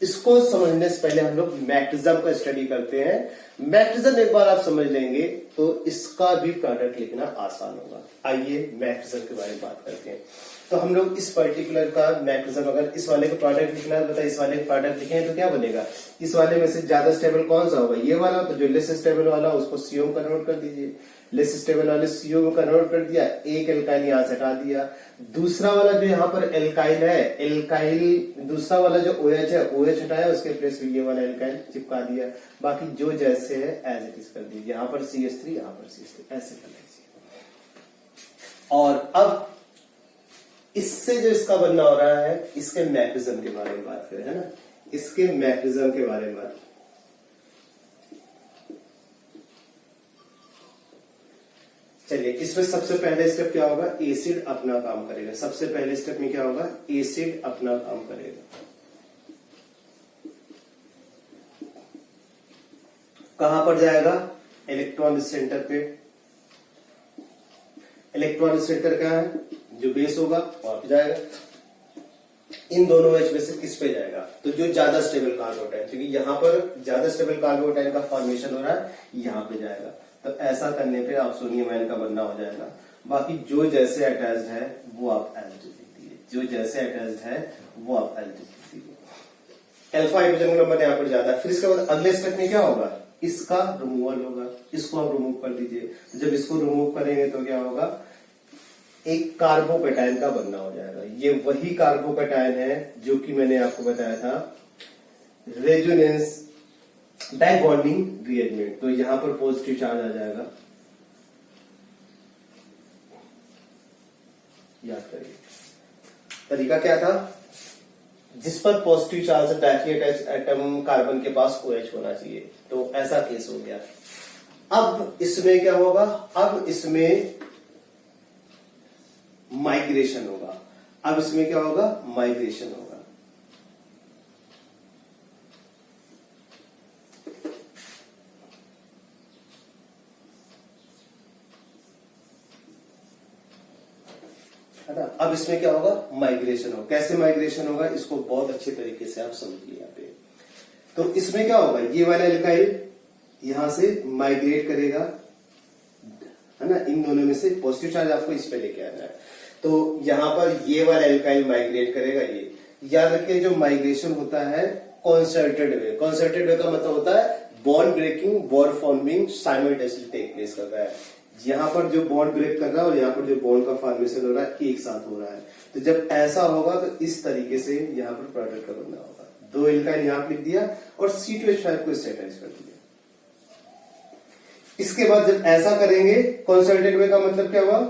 इसको समझने से पहले हम लोग मैग्नेटिज्म का स्टडी करते हैं। मैग्नेटिज्म एक बार आप समझ लेंगे तो इसका भी प्रोडक्ट लिखना आसान होगा। आइए मैग्नेटिज्म के बारे में बात करते हैं। तो हम लोग इस पर्टिकुलर का मैग्नेटिज्म, अगर इस वाले का प्रोडक्ट लिखना है, बताइए इस वाले का प्रोडक्ट लिखेंगे तो क्या बनेगा, इस वाले में से ज्यादा स्टेबल कौन सा होगा, ये वाला। तो जो लेस स्टेबल वाला उसको CO में कन्वर्ट कर दीजिए, लेस स्टेबल वाले CO में कन्वर्ट कर दिया, एक एल्काइल यहां से हटा दिया। दूसरा वाला जो यहाँ पर एल्काइल है, एल्काइल दूसरा वाला जो OH है, OH हटाया, उसके प्लेस में ये वाला एल्काइल चिपका दिया, बाकी जो जैसे है एज इट इज कर दीजिए, यहाँ पर CH3 यहाँ पर CH3, ऐसे कर लीजिए। और अब इससे जो इसका बनना हो रहा है, इसके मैग्नेटिज्म के बारे में बात करें, है ना, इसके मैग्नेटिज्म के बारे में बात। चलिए, इसमें सबसे पहले स्टेप क्या होगा, एसिड अपना काम करेगा। सबसे पहले स्टेप में क्या होगा, एसिड अपना काम करेगा। कहां पर जाएगा, इलेक्ट्रॉन सेंटर पे। इलेक्ट्रॉन सेंटर क्या है, जो बेस होगा वहां पे जाएगा। इन दोनों H में से किस पे जाएगा, तो जो ज्यादा स्टेबल कार्बोटाइन, क्योंकि यहाँ पर ज्यादा स्टेबल कार्बोटाइन का फॉर्मेशन हो रहा है, यहाँ पे जाएगा। तो ऐसा करने पे आप सोडियम आयन का बनना हो जाएगा। बाकी जो जैसे अटैच्ड है वो आप एज इट इज लिख दीजिए। जो जैसे अटैच्ड है वो आप एल्डिहाइड लिखिए। अल्फा हाइड्रोजन नंबर यहाँ पर ज्यादा है। फिर इसके बाद अगले स्टेप में क्या होगा, इसका रिमूवल होगा, इसको आप रिमूव कर दीजिए। जब इसको रिमूव करेंगे तो क्या होगा, एक कार्बोकेटायन का बनना हो जाएगा। ये वही कार्बोकेटायन है जो कि मैंने आपको बताया था रेजोनेंस डाई बॉन्डिंग रिएरेंजमेंट। तो यहां पर पॉजिटिव चार्ज आ जाएगा, याद करिए। तरीका क्या था, जिस पर पॉजिटिव चार्ज है डायरेक्टली अटैच एटम कार्बन के पास OH होना चाहिए, तो ऐसा केस हो गया। अब इसमें क्या होगा, अब इसमें माइग्रेशन होगा। अब इसमें क्या होगा, माइग्रेशन होगा। है ना। अब इसमें क्या होगा, माइग्रेशन होगा। कैसे माइग्रेशन होगा, इसको बहुत अच्छे तरीके से आप समझिए यहाँ पे। तो इसमें क्या होगा, ये वाला एल्काइल यहां से माइग्रेट करेगा, है ना। इन दोनों में से पॉजिटिव चार्ज आपको इस पे लेके आना है। तो यहां पर ये वाला एल्काइल माइग्रेट करेगा। ये याद रखिए, जो माइग्रेशन होता है कॉन्सर्टेड वे। कॉन्सर्टेड वे का मतलब होता है bond breaking, bond forming simultaneously take place करता है। यहां पर जो बॉन्ड ब्रेक कर रहा है और यहां पर जो बॉन्ड का फॉर्मेशन हो रहा है एक साथ हो रहा है। तो जब ऐसा होगा तो इस तरीके से यहां पर प्रोडक्ट का बनना होगा। दो एल्काइल यहां लिख दिया और C2H5 को स्टेबलाइज कर दिया। इसके बाद जब ऐसा करेंगे, कॉन्सर्टेड वे का मतलब क्या हुआ,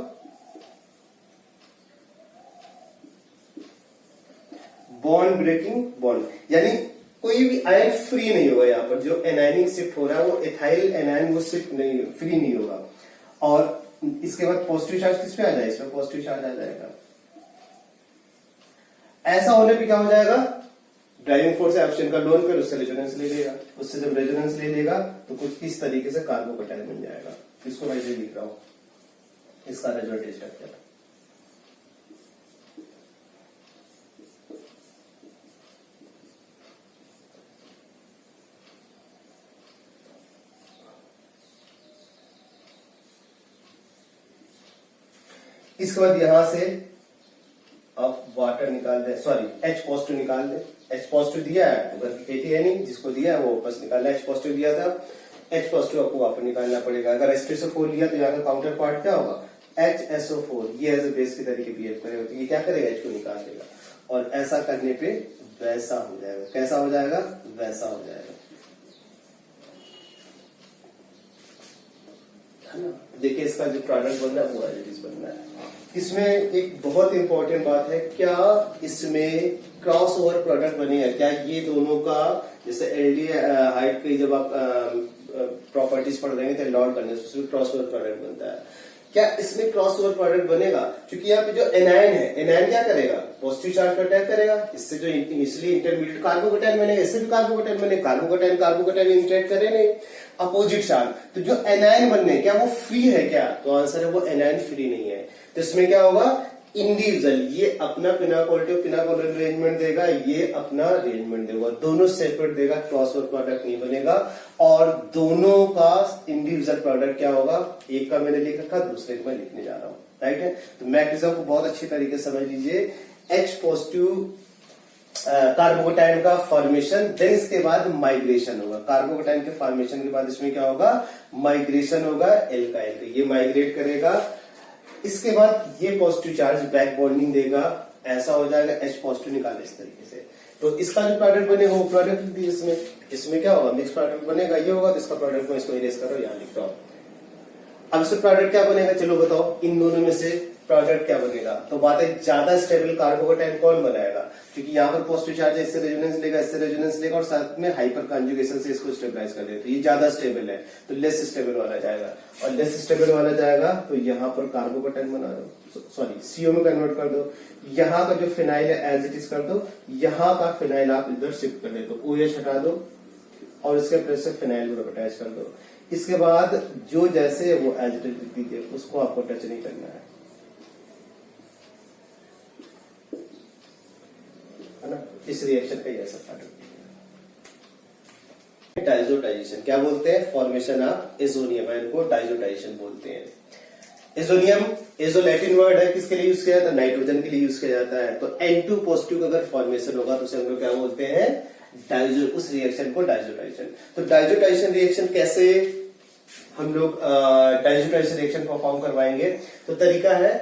बॉन्ड ब्रेकिंग बॉन्ड, यानी कोई भी आयन फ्री नहीं होगा। यहां पर जो एनायनिंग शिफ्ट हो रहा है वो एथाइल एनायन वो शिफ्ट नहीं, फ्री नहीं होगा। और इसके बाद पॉजिटिव चार्ज किस पे आ जाएगा, इसमें पॉजिटिव चार्ज आ जाएगा। ऐसा होने पे क्या हो जाएगा, ड्राइविंग फोर्स है ऑप्शन का लोन पर, उससे रेजोनेंस ले लेगा। उससे जब रेजोनेंस ले लेगा तो कुछ इस तरीके से कार्बोकेटायन बन जाएगा। इसको मैं ये लिख रहा हूं, इसका रेजोनेंस स्ट्रक्चर। इसके बाद यहां से आप वाटर निकाल दें, सॉरी H पॉजिटिव निकाल दें। H पॉजिटिव दिया है तो घर की खेती है नहीं, जिसको दिया है वो वापस निकालना। H पॉजिटिव दिया था, H पॉजिटिव आपको वापस निकालना पड़ेगा। अगर H2SO4 लिया तो यहाँ का काउंटर पार्ट क्या होगा, HSO4। ये एज ए बेस के तरीके बिहेव करेगा, तो ये क्या करेगा, H को निकाल देगा। और ऐसा करने पे वैसा हो जाएगा। कैसा हो जाएगा, वैसा हो जाएगा, है ना। देखिए इसका जो प्रोडक्ट बनना है वो एज इट इज बनना है। इसमें एक बहुत इंपॉर्टेंट बात है, क्या इसमें क्रॉस ओवर प्रोडक्ट बनेगा, क्या ये दोनों का, जैसे एल्डिहाइड की जब आप प्रॉपर्टीज पढ़ रहे हैं तो लॉर्ड करने से क्रॉस ओवर प्रोडक्ट बनता है। क्या इसमें क्रॉस ओवर प्रोडक्ट बनेगा, क्योंकि यहाँ पे जो एनायन है, एनायन क्या करेगा, पॉजिटिव चार्ज पर अटैक करेगा। इससे जो इनिशियली इंटरमीडिएट कार्बोकेटायन बनेगा, इससे भी कार्बोकेटायन बने। कार्बोकेटायन कार्बोकेटायन इंटरेक्ट करे नहीं, अपोजिट चार्ज। तो जो एनायन बनने, क्या वो फ्री है क्या, तो आंसर है वो एनायन फ्री नहीं है। तो इसमें क्या होगा, इंडिविजुअल, ये अपना पिनाकोल्टिव पिनाकोलर अरेंजमेंट देगा, ये अपना अरेंजमेंट देगा, दोनों सेपरेट देगा, क्रॉस ओवर प्रोडक्ट नहीं बनेगा। और दोनों का इंडिविजुअल प्रोडक्ट क्या होगा, एक का मैंने लिख रखा, दूसरे को मैं लिखने जा रहा हूं, राइट है। तो मैग्नीशियम को बहुत अच्छी तरीके से समझ लीजिए। H पॉजिटिव कार्बोकेटायन का फॉर्मेशन, देन इसके बाद माइग्रेशन होगा। कार्बोकेटायन के फॉर्मेशन के बाद इसमें क्या होगा, माइग्रेशन होगा एल्काइल का, ये माइग्रेट करेगा। इसके बाद ये पॉजिटिव चार्ज बैक बॉन्डिंग देगा, ऐसा हो जाएगा, H पॉजिटिव निकाले इस तरीके से। तो इसका जो प्रोडक्ट बनेगा वो प्रोडक्ट इसमें क्या होगा, मिक्स प्रोडक्ट बनेगा, ये होगा। तो इसका प्रोडक्ट को इसको इरेज करो, यहां लिख रहा हूं। अब इससे प्रोडक्ट क्या बनेगा, चलो बताओ, इन दोनों में से प्रोडक्ट क्या बनेगा। तो बात है ज्यादा स्टेबल कार्बोकेटायन कौन बनाएगा, क्योंकि यहाँ पर पॉजिटिव चार्ज है, इससे रेजोनेंस लेगा, इससे रेजोनेंस लेगा और साथ में हाइपर कॉन्जुगेशन से इसको स्टेबलाइज कर देगा। तो ये ज्यादा स्टेबल है, तो लेस स्टेबल वाला जाएगा, और लेस स्टेबल वाला जाएगा तो यहाँ पर कार्बोकेटायन बना दो, सॉरी CO में कन्वर्ट कर दो। यहाँ का जो फिनाइल है एज इट इज कर दो, यहाँ का फिनाइल आप इधर शिफ्ट कर दो, OH हटा दो और इसके प्लेस से फिनाइल को अटैच कर दो। इसके बाद जो जैसे वो एज इट इज लिख दीजिए, उसको आपको टच नहीं करना है ना। इस रिएक्शन का ऐसा प्रोडक्ट डाइजोटाइजेशन क्या बोलते हैं, फॉर्मेशन ऑफ एजोनियम आयन को डाइजोटाइजेशन बोलते हैं। एजोनियम, एजो लैटिन वर्ड है, किसके लिए यूज किया जाता है? नाइट्रोजन के लिए यूज किया जाता है। तो N2 पॉजिटिव का अगर फॉर्मेशन होगा तो उसे हम लोग क्या बोलते हैं? डाइजो, उस रिएक्शन को डाइजोटाइजेशन। तो डाइजोटाइजेशन रिएक्शन कैसे हम लोग डाइजोटाइजेशन रिएक्शन परफॉर्म करवाएंगे? तो तरीका है,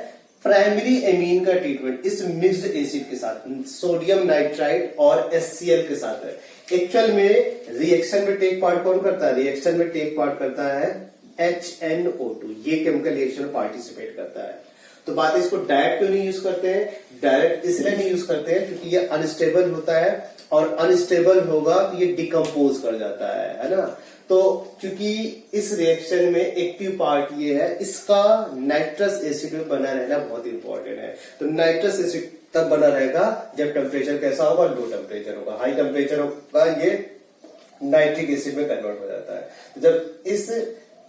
प्राइमरी एमीन का ट्रीटमेंट इस मिक्स्ड एसिड के साथ, सोडियम नाइट्राइड और HCl के साथ है। एक्चुअल में रिएक्शन में टेक पार्ट कौन करता है? रिएक्शन में टेक पार्ट करता है HNO2, ये केमिकल रिएक्शन में पार्टिसिपेट करता है। तो बात है, इसको डायरेक्ट क्यों नहीं यूज करते हैं? डायरेक्ट इसलिए नहीं यूज करते हैं क्योंकि ये अनस्टेबल होता है, और अनस्टेबल होगा तो ये डिकम्पोज कर जाता है ना। तो क्योंकि इस रिएक्शन में एक्टिव पार्ट ये है, इसका नाइट्रस एसिड में बना रहना बहुत इंपॉर्टेंट है। तो नाइट्रस एसिड तब बना रहेगा जब टेम्परेचर कैसा होगा? लो टेम्परेचर होगा। हाई टेम्परेचर होगा ये नाइट्रिक एसिड में कन्वर्ट हो जाता है। तो जब इस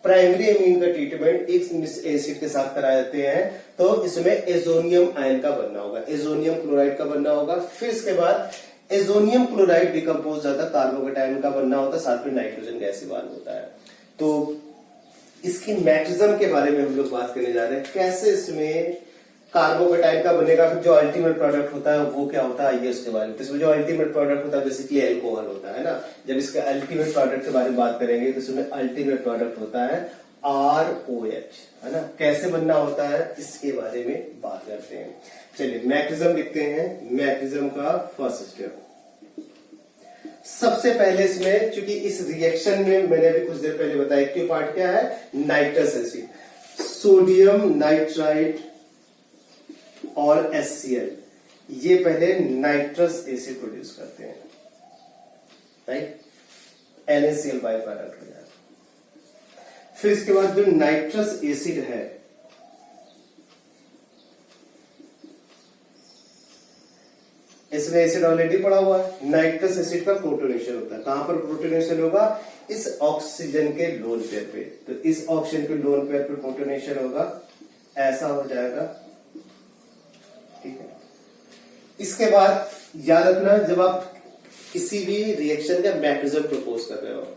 प्राइमरी एमीन का ट्रीटमेंट इस एसिड के साथ कराए जाते हैं तो इसमें एजोनियम आयन का बनना होगा, एजोनियम क्लोराइड का बनना होगा। फिर इसके बाद एजोनियम क्लोराइड डिकम्पोज जाता है, कार्बोकेटायन का बनना होता है, साथ में नाइट्रोजन गैस इवाल्व होता है। तो इसकी मैकेनिज्म के बारे में हम लोग बात करने जा रहे हैं, कैसे इसमें कार्बोकेटायन का बनेगा। फिर जो अल्टीमेट प्रोडक्ट होता है वो क्या होता है, ये उसके बारे में। तो इसमें जो अल्टीमेट प्रोडक्ट होता है बेसिकली एल्कोहल होता है ना। जब इसके अल्टीमेट प्रोडक्ट के बारे में बात करेंगे तो इसमें अल्टीमेट प्रोडक्ट होता है ROH, है ना। कैसे बनना होता है इसके बारे में बात करते हैं। चलिए मैकेनिज्म लिखते हैं। मैकेनिज्म का फर्स्ट स्टेप, सबसे पहले इसमें, चूंकि इस रिएक्शन में मैंने अभी कुछ देर पहले बताया एक्टिव पार्ट क्या है? नाइट्रस एसिड, सोडियम नाइट्राइड और HCl, ये पहले नाइट्रस एसिड प्रोड्यूस करते हैं, राइट। NaCl बाय प्रोडक्ट हो जाएगा। फिर इसके बाद जो नाइट्रस एसिड है, इसमें एसिड ऑलरेडी पड़ा हुआ है। नाइट्रस एसिड का प्रोटोनेशन होता है, कहां पर प्रोटोनेशन होगा? इस ऑक्सीजन के लोन पेयर पे। तो इस ऑक्सीजन के लोन पेयर पे प्रोटोनेशन होगा, ऐसा हो जाएगा, ठीक है। इसके बाद याद रखना, जब आप किसी भी रिएक्शन का मैकेनिज्म प्रपोज कर रहे हो,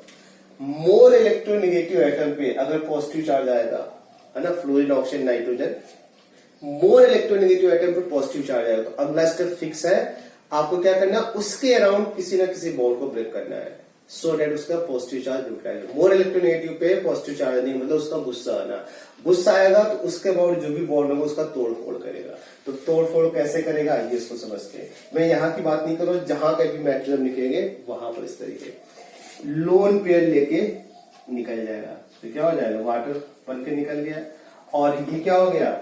मोर इलेक्ट्रोनेगेटिव एटम पे अगर पॉजिटिव चार्ज आएगा, है ना, fluorine oxygen nitrogen, more electronegative atom पे पॉजिटिव चार्ज आएगा, तो अगला स्टेप फिक्स है, आपको क्या करना है? उसके अराउंड किसी ना किसी बॉन्ड को ब्रेक करना है, सो डेट उसका पॉजिटिव चार्ज न्यूट्रलाइज हो। मोर इलेक्ट्रोनेगेटिव पे पॉजिटिव चार्ज नहीं, मतलब उसका गुस्सा आना। गुस्सा आएगा तो उसके बाद जो भी बॉन्ड होगा उसका तोड़ फोड़ करेगा। तो तोड़ फोड़ कैसे करेगा ये इसको समझते हैं। मैं यहाँ की बात नहीं करूँ, जहां का भी मैकेनिज्म लिखेंगे वहां पर इस तरीके लोन पेयर लेके निकल जाएगा। तो क्या हो जाएगा? वाटर बन के निकल गया। और ये क्या हो गया?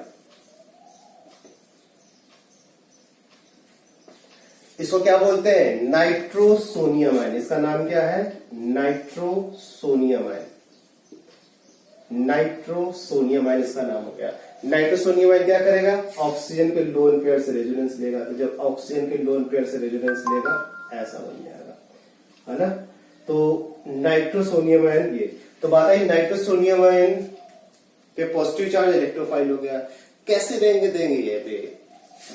इसको क्या बोलते हैं? Nitrosonium ion. इसका नाम क्या है? Nitrosonium ion. नाइट्रोसोनियम आयन इसका नाम हो गया। नाइट्रोसोनियम आयन क्या करेगा? ऑक्सीजन के लोन पेयर से रेजोनेंस लेगा। तो जब ऑक्सीजन के लोन पेयर से रेजोनेंस लेगा ऐसा बन जाएगा, है ना। तो नाइट्रोसोनियम आयन ये। तो बात आई नाइट्रोसोनियम आयन पे पॉजिटिव चार्ज इलेक्ट्रोफाइल हो गया। कैसे देंगे ये पे?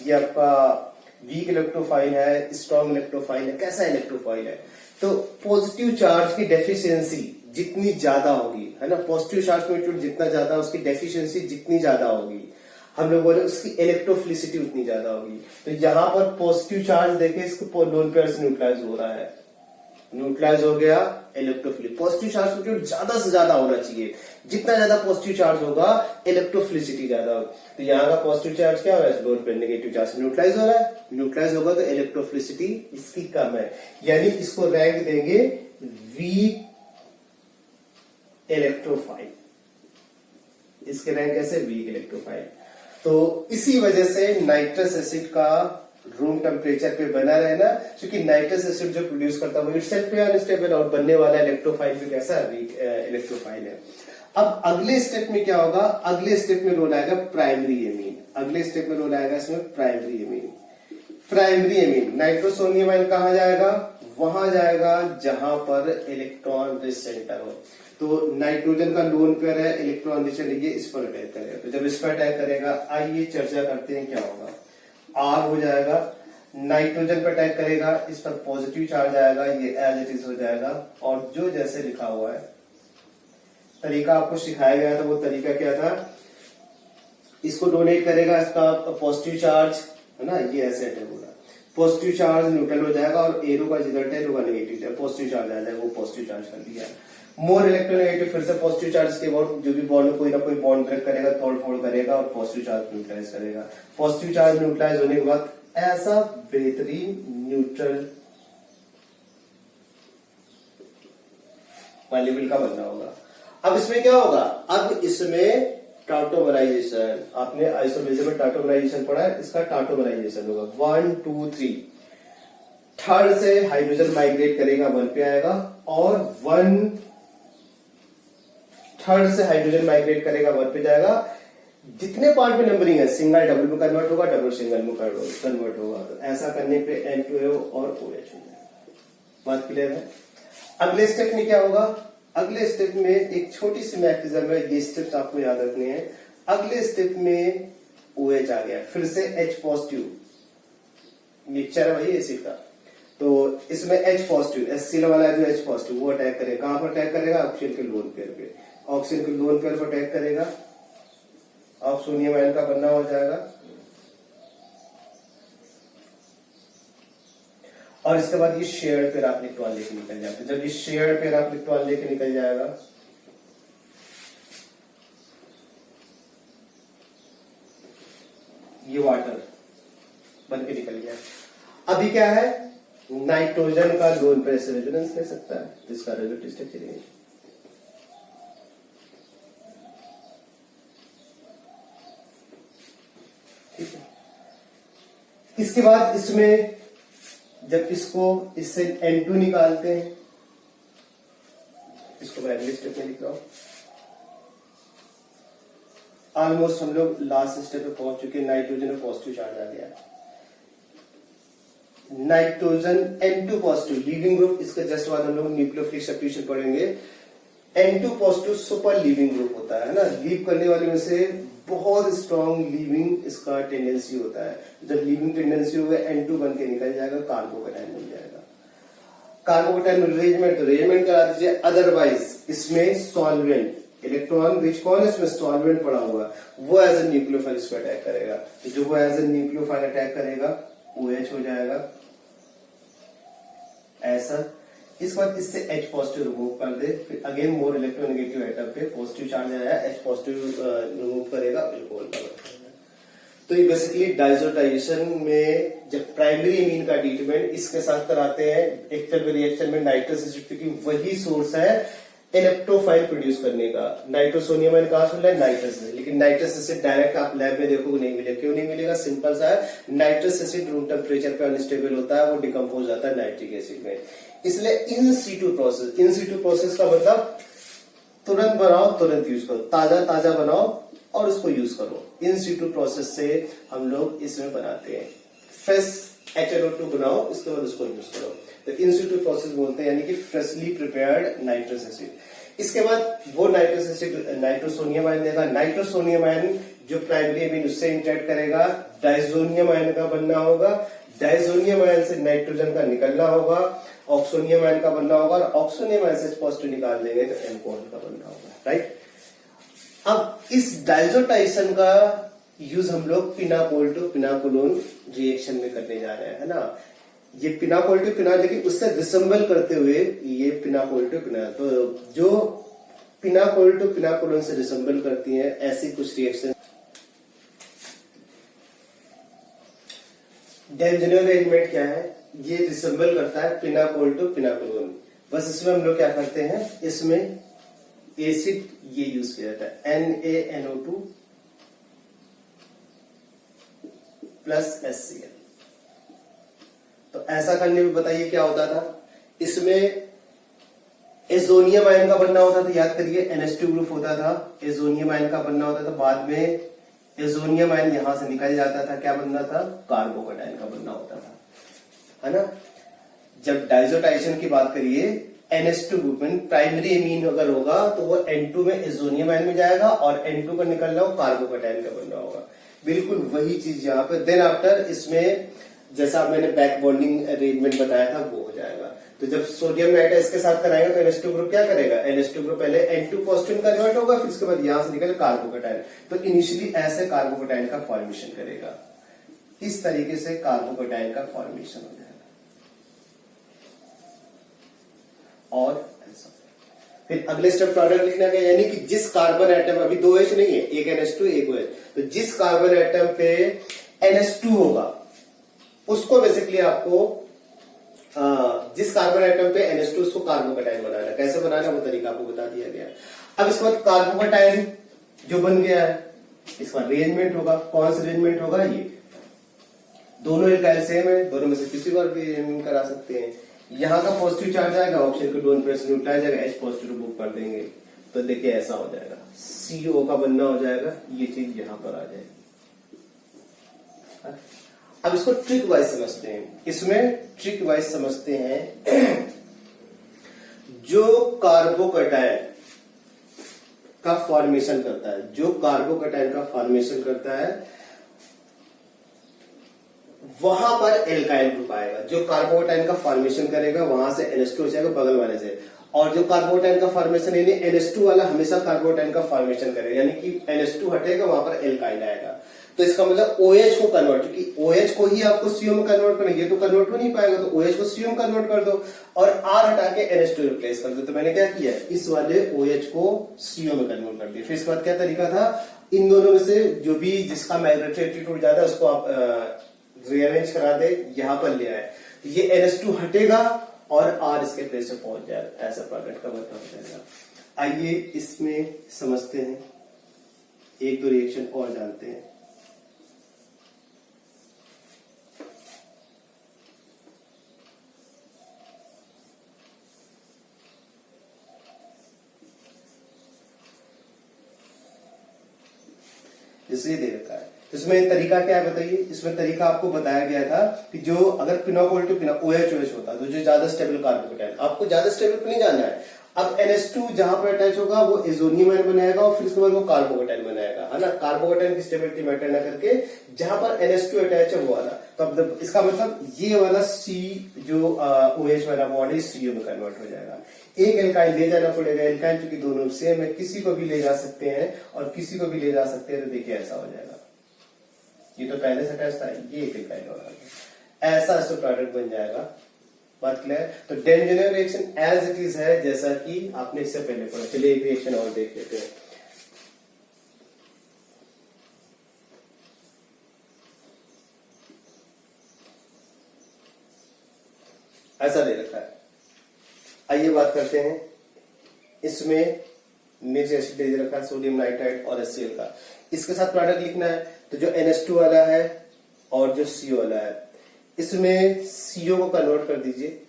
ये आपका वीक इलेक्ट्रोफाइल है, स्ट्रॉन्ग इलेक्ट्रोफाइल है, कैसा इलेक्ट्रोफाइल है? तो पॉजिटिव चार्ज की डेफिशिएंसी जितनी ज्यादा होगी, है ना, पॉजिटिव चार्ज क्वांटिटी जितना ज्यादा उसकी डेफिशिएंसी जितनी ज्यादा होगी, हम लोग बोले उसकी इलेक्ट्रोफिलिसिटी उतनी ज्यादा होगी। तो यहां पर पॉजिटिव चार्ज देखे इसको लोन पेयर से न्यूट्रलाइज हो रहा है, न्यूट्रलाइज हो गया इलेक्ट्रोफिलिक। पॉजिटिव चार्ज क्वांटिटी ज्यादा से ज्यादा होना चाहिए, जितना ज्यादा पॉजिटिव चार्ज होगा इलेक्ट्रोफिलिसिटी ज्यादा होगी। तो यहाँ का पॉजिटिव चार्ज क्या हो रहा है? Lone pair negative charge neutralize हो रहा है, न्यूट्रलाइज होगा तो इलेक्ट्रोफिलिसिटी इसकी कम है, यानी इसको रैंक देंगे वीक इलेक्ट्रोफाइल। इसके रैंक कैसे? Weak electrophile. तो इसी वजह से नाइट्रस एसिड का रूम टेम्परेचर पे बना रहना, क्योंकि नाइट्रस एसिड जो प्रोड्यूस करता है वो इटसेल्फ पे अनस्टेबल और बनने वाला इलेक्ट्रोफाइल भी कैसा है? वीक इलेक्ट्रोफाइल है। अब अगले स्टेप में क्या होगा? अगले स्टेप में रोल आएगा प्राइमरी एमीन। अगले स्टेप में रोल आएगा इसमें primary amine. Primary amine nitrosonium ion कहां जाएगा? वहां जाएगा जहां पर इलेक्ट्रॉन रिच सेंटर हो। तो नाइट्रोजन का लोन पेयर है, इलेक्ट्रॉन रिच ये इस पर अटैक करेगा। तो जब इस पर अटैक करेगा, आइए चर्चा करते हैं क्या होगा। R हो जाएगा, नाइट्रोजन पर अटैक करेगा, इस पर पॉजिटिव चार्ज आएगा, ये एज इट इज हो जाएगा। और जो जैसे लिखा हुआ है, तरीका आपको सिखाया गया था, वो तरीका क्या था? इसको डोनेट करेगा इसका पॉजिटिव चार्ज, है ना, ये ऐसे है पूरा। पॉजिटिव चार्ज न्यूट्रल हो जाएगा और एरो का रिजल्ट है, एरो का नेगेटिव है, पॉजिटिव चार्ज आ जाएगा, वो पॉजिटिव चार्ज कर दिया। मोर इलेक्ट्रोनेगेटिव, फिर से पॉजिटिव चार्ज के बाद जो भी बॉन्ड कोई ना कोई बॉन्ड ब्रेक करेगा, तोड़ फोड़ करेगा और पॉजिटिव चार्ज न्यूट्रलाइज करेगा। पॉजिटिव चार्ज न्यूट्रलाइज होने के बाद ऐसा बेहतरीन न्यूट्रल मॉलिक्यूल का बनना होगा। अब इसमें क्या होगा, अब इसमें टाटोमराइजेशन, आपने आइसोमेरिज्म में टाटोमराइजेशन पढ़ा है, इसका टाटोमराइजेशन होगा 1 2 3। थर्ड से हाइड्रोजन माइग्रेट करेगा 1 पे आएगा और 1 थर्ड से हाइड्रोजन माइग्रेट करेगा 1 पे जाएगा। जितने पार्ट में नंबरिंग है सिंगल डबल में कन्वर्ट होगा, डबल सिंगल में कन्वर्ट होगा। तो ऐसा करने पे N2O और OH हो जाएगा। बात क्लियर है। अगले स्टेप में क्या होगा, अगले स्टेप में एक छोटी सी मैकेनिज्म है, ये स्टेप्स आपको याद रखने हैं। अगले स्टेप में OH आ गया, फिर से H पॉजिटिव मिक्सचर है वही एसिड का, तो इसमें H पॉजिटिव HCl वाला है जो H पॉजिटिव वो अटैक करेगा। कहां पर अटैक करेगा, ऑक्सीजन के लोन पेयर पे, ऑक्सीजन के लोन पेयर पर अटैक करेगा, ऑक्सोनियम आयन का बनना हो जाएगा। और इसके बाद ये शेयर्ड पेयर आप इलेक्ट्रॉन लेके निकल जाते हैं। जब ये शेयर्ड पेयर आप इलेक्ट्रॉन लेके निकल जाएगा, ये वाटर बन के निकल गया। अभी क्या है, नाइट्रोजन का लोन पेयर से रेजोनेंस ले सकता है, तो इसका रेजोनेंस स्ट्रक्चर है। ठीक है। इसके बाद इसमें जब इसको इससे N2 निकालते हैं, इसको मैं अगले स्टेप में लिख रहा हूं। ऑलमोस्ट हम लोग लास्ट स्टेप पे पहुंच चुके हैं, नाइट्रोजन में पॉजिटिव चार्ज आ गया, nitrogen N2 positive leaving group. इसके जस्ट बाद हम लोग न्यूक्लियोफिलिक सब्स्टिट्यूशन पढ़ेंगे। N2 positive super leaving group होता है ना, लीव करने वाले में से बहुत स्ट्रॉन्ग लीविंग इसका टेंडेंसी होता है। जब लीविंग टेंडेंसी होगा N2 बन के निकल जाएगा, कार्बोकैटायन मिल जाएगा। कार्बोकैटायन रेजमेंट, तो रेजमेंट करा दीजिए। अदरवाइज इसमें सॉल्वेंट इलेक्ट्रॉन रिच कौन है, इसमें सॉल्वेंट पड़ा हुआ, वो एज ए न्यूक्लियोफाइल इस पर अटैक करेगा। तो जो वो एज ए न्यूक्लियोफाइल अटैक करेगा OH हो जाएगा ऐसा। इस बाद इससे H पॉजिटिव रिमूव कर दे, फिर अगेन मोर इलेक्ट्रोनेगेटिव एटम पे पॉजिटिव चार्ज आया, H पॉजिटिव रिमूव करेगा, अल्कोहल का बनेगा। तो ये बेसिकली डाइजोटाइजेशन में जब प्राइमरी एमीन का ट्रीटमेंट इसके साथ कराते हैं, एक्चुअल में रिएक्शन में नाइट्रस एसिड, क्योंकि वही सोर्स है इलेक्ट्रोफाइल प्रोड्यूस करने का। नाइट्रोसोनियम आयन कहां से मिला है, नाइट्रस एसिड। लेकिन नाइट्रस एसिड डायरेक्ट आप लैब में देखोगे नहीं मिलेगा। क्यों नहीं मिलेगा, सिंपल सा है, नाइट्रस एसिड रूम टेम्परेचर पे अनस्टेबल होता है, वो डिकम्पोज जाता है नाइट्रिक एसिड में। इसलिए in situ process, in situ process का मतलब तुरंत बनाओ, तुरंत यूज करो, ताजा ताजा बनाओ और उसको यूज करो। इन सीटू प्रोसेस से हम लोग इसमें बनाते हैं। फ्रेश HNO2 बनाओ, इसके बाद उसको यूज करो, तो इन सीटू प्रोसेस बोलते हैं, यानी कि फ्रेशली प्रिपेयर्ड नाइट्रस एसिड। इसके बाद वो नाइट्रस एसिड नाइट्रोसोनियम आयन देगा। नाइट्रोसोनियम आयन जो प्राइमरी एमीन उससे इंटरेक्ट करेगा, डाइजोनियम आयन का बनना होगा, डाइजोनियम आयन से नाइट्रोजन का निकलना होगा, ऑक्सोनियम आयन का बनना होगा, और ऑक्सोनियम आयन से पॉजिटिव निकाल देंगे तो एल्कोहल का बनना होगा, राइट। अब इस डाइजोटाइजेशन का यूज हम लोग पिनाकोल टू पिनाकोलोन रिएक्शन में करने जा रहे हैं, है ना। ये पिनाकोल टू पिना, लेकिन उससे रिसेंबल करते हुए ये पिनाकोल टू पिना, तो जो पिनाकोल टू पिनाकोलोन से रिसेंबल करती है ऐसी कुछ रिएक्शन। डेंजनो अरेंजमेंट क्या है, ये रिसेंबल करता है पिनाकोल टू पिनाकोलोन। बस इसमें हम लोग क्या करते हैं, इसमें एसिड ये यूज किया जाता है NaNO2 प्लस HCl। तो ऐसा करने में बताइए क्या होता था, इसमें एजोनियम आयन का बनना होता था, याद करिए NH2 ग्रुप होता था, एजोनियम आयन का बनना होता था। बाद में एजोनियम आयन यहां से निकल जाता था, क्या बनना था, कार्बोकैटायन का बनना होता था, है ना। जब डाइजोटाइजेशन की बात करिए, NH2 ग्रुप में प्राइमरी एमीन अगर होगा तो वो N2 में एजोनियम आयन में जाएगा और N2 का निकलना हो कार्बोकैटायन का बनना होगा। बिल्कुल वही चीज यहाँ पे। देन आफ्टर इसमें जैसा मैंने बैक बॉन्डिंग अरेंजमेंट बताया था वो हो जाएगा। तो जब सोडियम नाइट्राइड इसके साथ कराएंगे तो NH2 ग्रुप क्या करेगा, NH2 ग्रुप पहले N2 पॉजिटिव कन्वर्ट होगा, फिर उसके बाद यहां से निकल कार्बोकेटाइन, तो इनिशियली ऐसे कार्बोकेटाइन का फॉर्मेशन करेगा। इस तरीके से कार्बोकेटाइन का फॉर्मेशन हो जाएगा। और ऐसा फिर अगले स्टेप प्रोडक्ट लिखना है, यानी कि जिस कार्बन एटम, अभी 2 H नहीं है, एक NH2 एक OH, तो जिस कार्बन एटम पे NH2 होगा उसको बेसिकली आपको जिस कार्बन एटम पे NH2 उसको कार्बोकेटाइन बनाना है। कैसे बनाना है वो तरीका आपको बता दिया गया। अब इसके बाद कार्बोकेटाइन जो बन गया है, इसका अरेंजमेंट होगा। कौन सा अरेंजमेंट होगा, ये दोनों एल्काइल सेम है, दोनों में से किसी को भी अरेंजमेंट करा सकते हैं। यहाँ का पॉजिटिव चार्ज आएगा, ऑप्शन को डोन प्रेस न्यूट्रलाइज जाएगा, H पॉजिटिव बुक कर देंगे, तो देखिए ऐसा हो जाएगा, CO का बनना हो जाएगा, ये चीज यहां पर आ जाएगी। अब इसको ट्रिक वाइज समझते हैं। इसमें ट्रिक वाइज समझते हैं जो कार्बोकेटाइन का फॉर्मेशन करता है, जो कार्बोकेटाइन का फॉर्मेशन करता है वहां पर एल्काइल ग्रुप आएगा। जो कार्बोकेटाइन का फॉर्मेशन करेगा वहां से NH2 हो जाएगा बगल वाले से, और जो कार्बोकेटाइन का फॉर्मेशन यानी NH2 वाला हमेशा कार्बोकेटाइन का फॉर्मेशन करेगा, यानी कि NH2 हटेगा वहां पर एल्काइल आएगा। तो इसका मतलब OH को कन्वर्ट, क्योंकि OH को ही आपको CO में कन्वर्ट करना, ये तो कन्वर्ट हो नहीं पाएगा, तो OH को CO में कन्वर्ट कर दो और R हटा के NH2 रिप्लेस कर दो। तो मैंने क्या किया, इस वाले OH को CO में कन्वर्ट कर दिया। फिर इसके बाद क्या तरीका था, इन दोनों में से जो भी जिसका मैग्नेटिक एटीट्यूड ज्यादा है उसको आप रीअरेंज करा दे, यहां पर ले आए, तो ये NH2 हटेगा और R इसके प्लेस पे पहुंच जाएगा। ऐसा प्रोडक्ट का मतलब हो जाएगा। आइए इसमें समझते हैं, एक दो रिएक्शन और जानते हैं। जैसे दे रखा है, इसमें तरीका क्या है बताइए। इसमें तरीका आपको बताया गया था कि जो अगर पिनोकोल टू OH होता है तो जो ज्यादा स्टेबल कार्बोकेटाइन, आपको ज्यादा स्टेबल पे नहीं जाना है। अब NH2 जहां पर अटैच होगा वो एजोनियम आयन बनाएगा और फिर उसके बाद वो कार्बोकेटाइन बनाएगा, है ना। कार्बोकेटाइन की स्टेबिलिटी मैटर ना करके जहां पर NH2 अटैच है वो वाला, तो अब इसका मतलब ये वाला C जो OH वाला बॉन्ड है CO में कन्वर्ट हो जाएगा। एक एल्काइल ले जाना पड़ेगा, एल्काइल क्योंकि दोनों सेम है, किसी को भी ले जा सकते हैं और किसी को भी ले जा सकते हैं, तो देखिए ऐसा हो जाएगा। ये तो पहले से अटैच था, ये एक एल्काइल हो रहा है, ऐसा प्रोडक्ट बन जाएगा। बात क्लियर। तो डेंजनर रिएक्शन एज इट इज है, जैसा कि आपने इससे पहले पढ़ा। चलिए एक रिएक्शन और देख लेते हैं। ऐसा दे रखा है, आइए बात करते हैं। इसमें मिक्स एसिड दे रखा है, सोडियम नाइट्राइड और HCl का। इसके साथ प्रोडक्ट लिखना है, तो जो NH2 वाला है और जो CO वाला है, इसमें CO को कन्वर्ट कर दीजिए,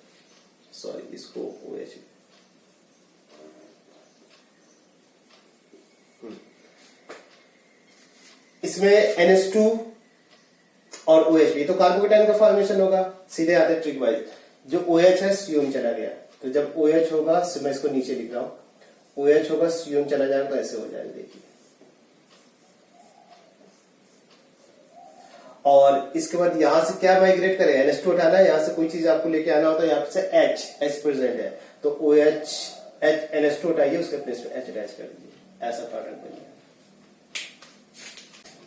सॉरी इसको OH। इसमें NH2 और OH, ये तो कार्बोकेटाइन का फॉर्मेशन होगा। सीधे आते ट्रिक वाइज, जो OH है CO में चला गया, तो जब OH होगा, मैं इसको नीचे लिख रहा हूं, OH होगा CO में चला जाएगा, तो ऐसे हो जाएगा देखिए। और इसके बाद यहां से क्या माइग्रेट करे, NH2 हटाना है, यहां से कोई चीज आपको लेके आना होता है, यहाँ से H प्रेजेंट है, तो OH NH2 हटाइए, उसके प्लेस पे H अटैच कर दीजिए, ऐसा पैटर्न बन जाएगा।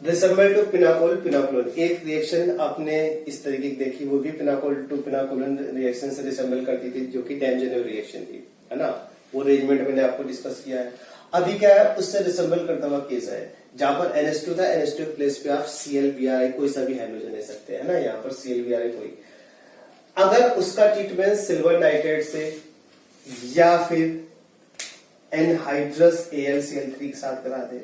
रिसेंबल टू पिनाकोल पिनाकोलोन, एक रिएक्शन आपने इस तरीके की देखी, वो भी पिनाकोल टू पिनाकोलोन रिएक्शन से रिसेंबल करती थी, जो कि डेंजनर रिएक्शन थी, है ना। वो अरेंजमेंट मैंने आपको डिस्कस किया है। अभी क्या है, उससे रिसेंबल करता हुआ केस है, जहां पर NH2 था, NH2 के प्लेस पे आप ClBr कोई सा भी हाइड्रोजन ले सकते हैं, ना। यहाँ पर ClBr कोई, अगर उसका ट्रीटमेंट सिल्वर नाइट्रेट से या फिर एनहाइड्रस AlCl3 के साथ करा दे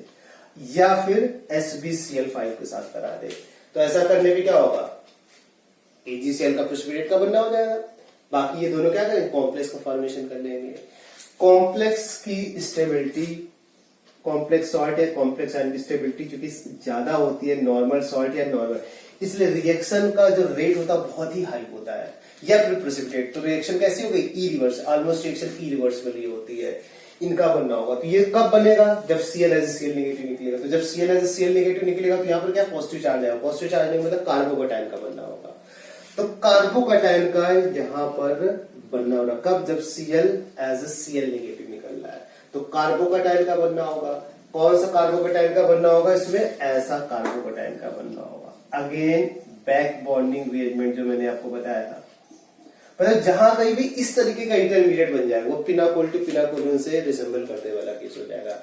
या फिर SbCl5 के साथ करा दे, तो ऐसा करने पे क्या होगा, AgCl का प्रेसिपिटेट का बनना हो जाएगा। बाकी ये दोनों क्या करेंगे, कॉम्प्लेक्स का फॉर्मेशन कर लेंगे। कॉम्प्लेक्स की स्टेबिलिटी, कॉम्प्लेक्स सॉल्ट या कॉम्प्लेक्स आयन की स्टेबिलिटी जो कि ज्यादा होती है नॉर्मल सॉल्ट या नॉर्मल, इसलिए रिएक्शन का जो रेट होता है बहुत ही हाई होता है, या फिर प्रेसिपिटेट। तो रिएक्शन कैसी हो गई, इरिवर्स, ऑलमोस्ट रिएक्शन इरिवर्सिबल होती है, इनका बनना होगा। तो ये कब बनेगा, जब Cl नेगेटिव निकलेगा। तो जब Cl नेगेटिव निकलेगा तो यहाँ पर क्या पॉजिटिव चार्ज आएगा, पॉजिटिव चार्ज आने मतलब कार्बोकेटाइन का बनना होगा। तो कार्बोकेटाइन का यहाँ पर बनना होगा। कब? जब Cl as a Cl negative निकल रहा है। तो कार्बोकैटायन का बनना होगा। कौन सा कार्बोकैटायन का बनना होगा? इसमें ऐसा कार्बोकैटायन का बनना होगा। अगेन बैक बॉन्डिंग रिएजमेंट जो मैंने आपको बताया था, मतलब जहां कहीं भी इस तरीके का इंटरमीडिएट बन जाएगा वो पिनाकोल टू पिनाकोलिन से रिसेंबल करने वाला केस हो जाएगा।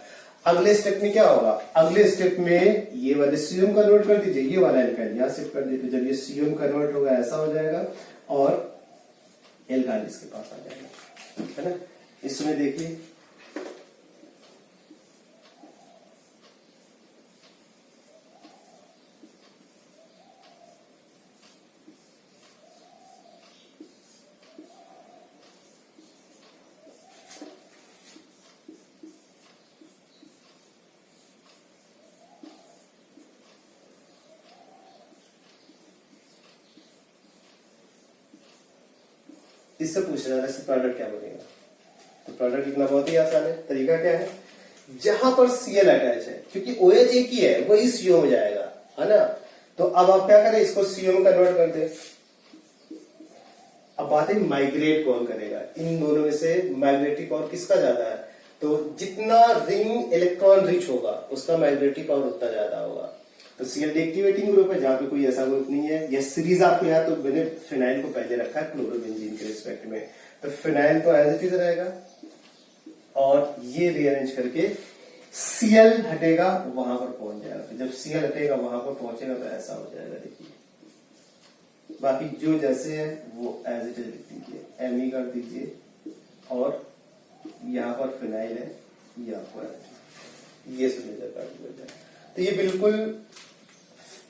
अगले स्टेप में क्या होगा? अगले स्टेप में ये वाले सीएम कन्वर्ट कर दीजिए, ये वाला एल्काइल यहां शिफ्ट कर दीजिए। जब ये सीएम कन्वर्ट होगा ऐसा हो जाएगा और एल्काइल इसके पास आ जाएगा, है ना। इसमें देखिए इससे पूछ रहा है इससे प्रोडक्ट क्या बनेगा। तो प्रोडक्ट लिखना बहुत ही आसान है। तरीका क्या है? जहां पर Cl अटैच है, क्योंकि OH एक ही है, वही CO में जाएगा, है ना। तो अब आप क्या करें? इसको CO में कन्वर्ट कर दे। अब बात है माइग्रेट कौन करेगा? इन दोनों में से माइग्रेटिव पावर किसका ज्यादा है? तो जितना रिंग इलेक्ट्रॉन रिच होगा उसका माइग्रेटिव पावर उतना ज्यादा होगा। तो Cl डीएक्टिवेटिंग ग्रुप है, जहां पे कोई ऐसा ग्रुप नहीं है। यह सीरीज आपको यहाँ, तो मैंने फिनाइल को पहले रखा है क्लोरोबेंजीन के रिस्पेक्ट में, तो फिनाइल तो एज इट इज रहेगा और ये रीअरेंज करके Cl हटेगा वहां पर पहुंच जाएगा। तो जब Cl हटेगा वहां पर पहुंचेगा तो ऐसा हो जाएगा। देखिए बाकी जो जैसे है वो एज इट इज लिख दीजिए, Me कर दीजिए और यहाँ पर फिनाइल है, ये आपको ये सिग्नेचर कर दीजिए। तो ये बिल्कुल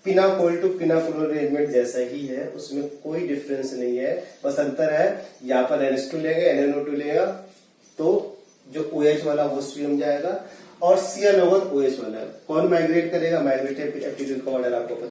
पिनाकोल टू पिनाकोल अरेंजमेंट जैसा ही है, उसमें कोई डिफरेंस नहीं है। बस अंतर है यहाँ पर NH2 लेंगे, NNO2 लेगा तो जो OH वाला वो स्वयं जाएगा और Cl होगा तो OH वाला। कौन माइग्रेट करेगा? माइग्रेटिव एप्टीट्यूड का ऑर्डर आपको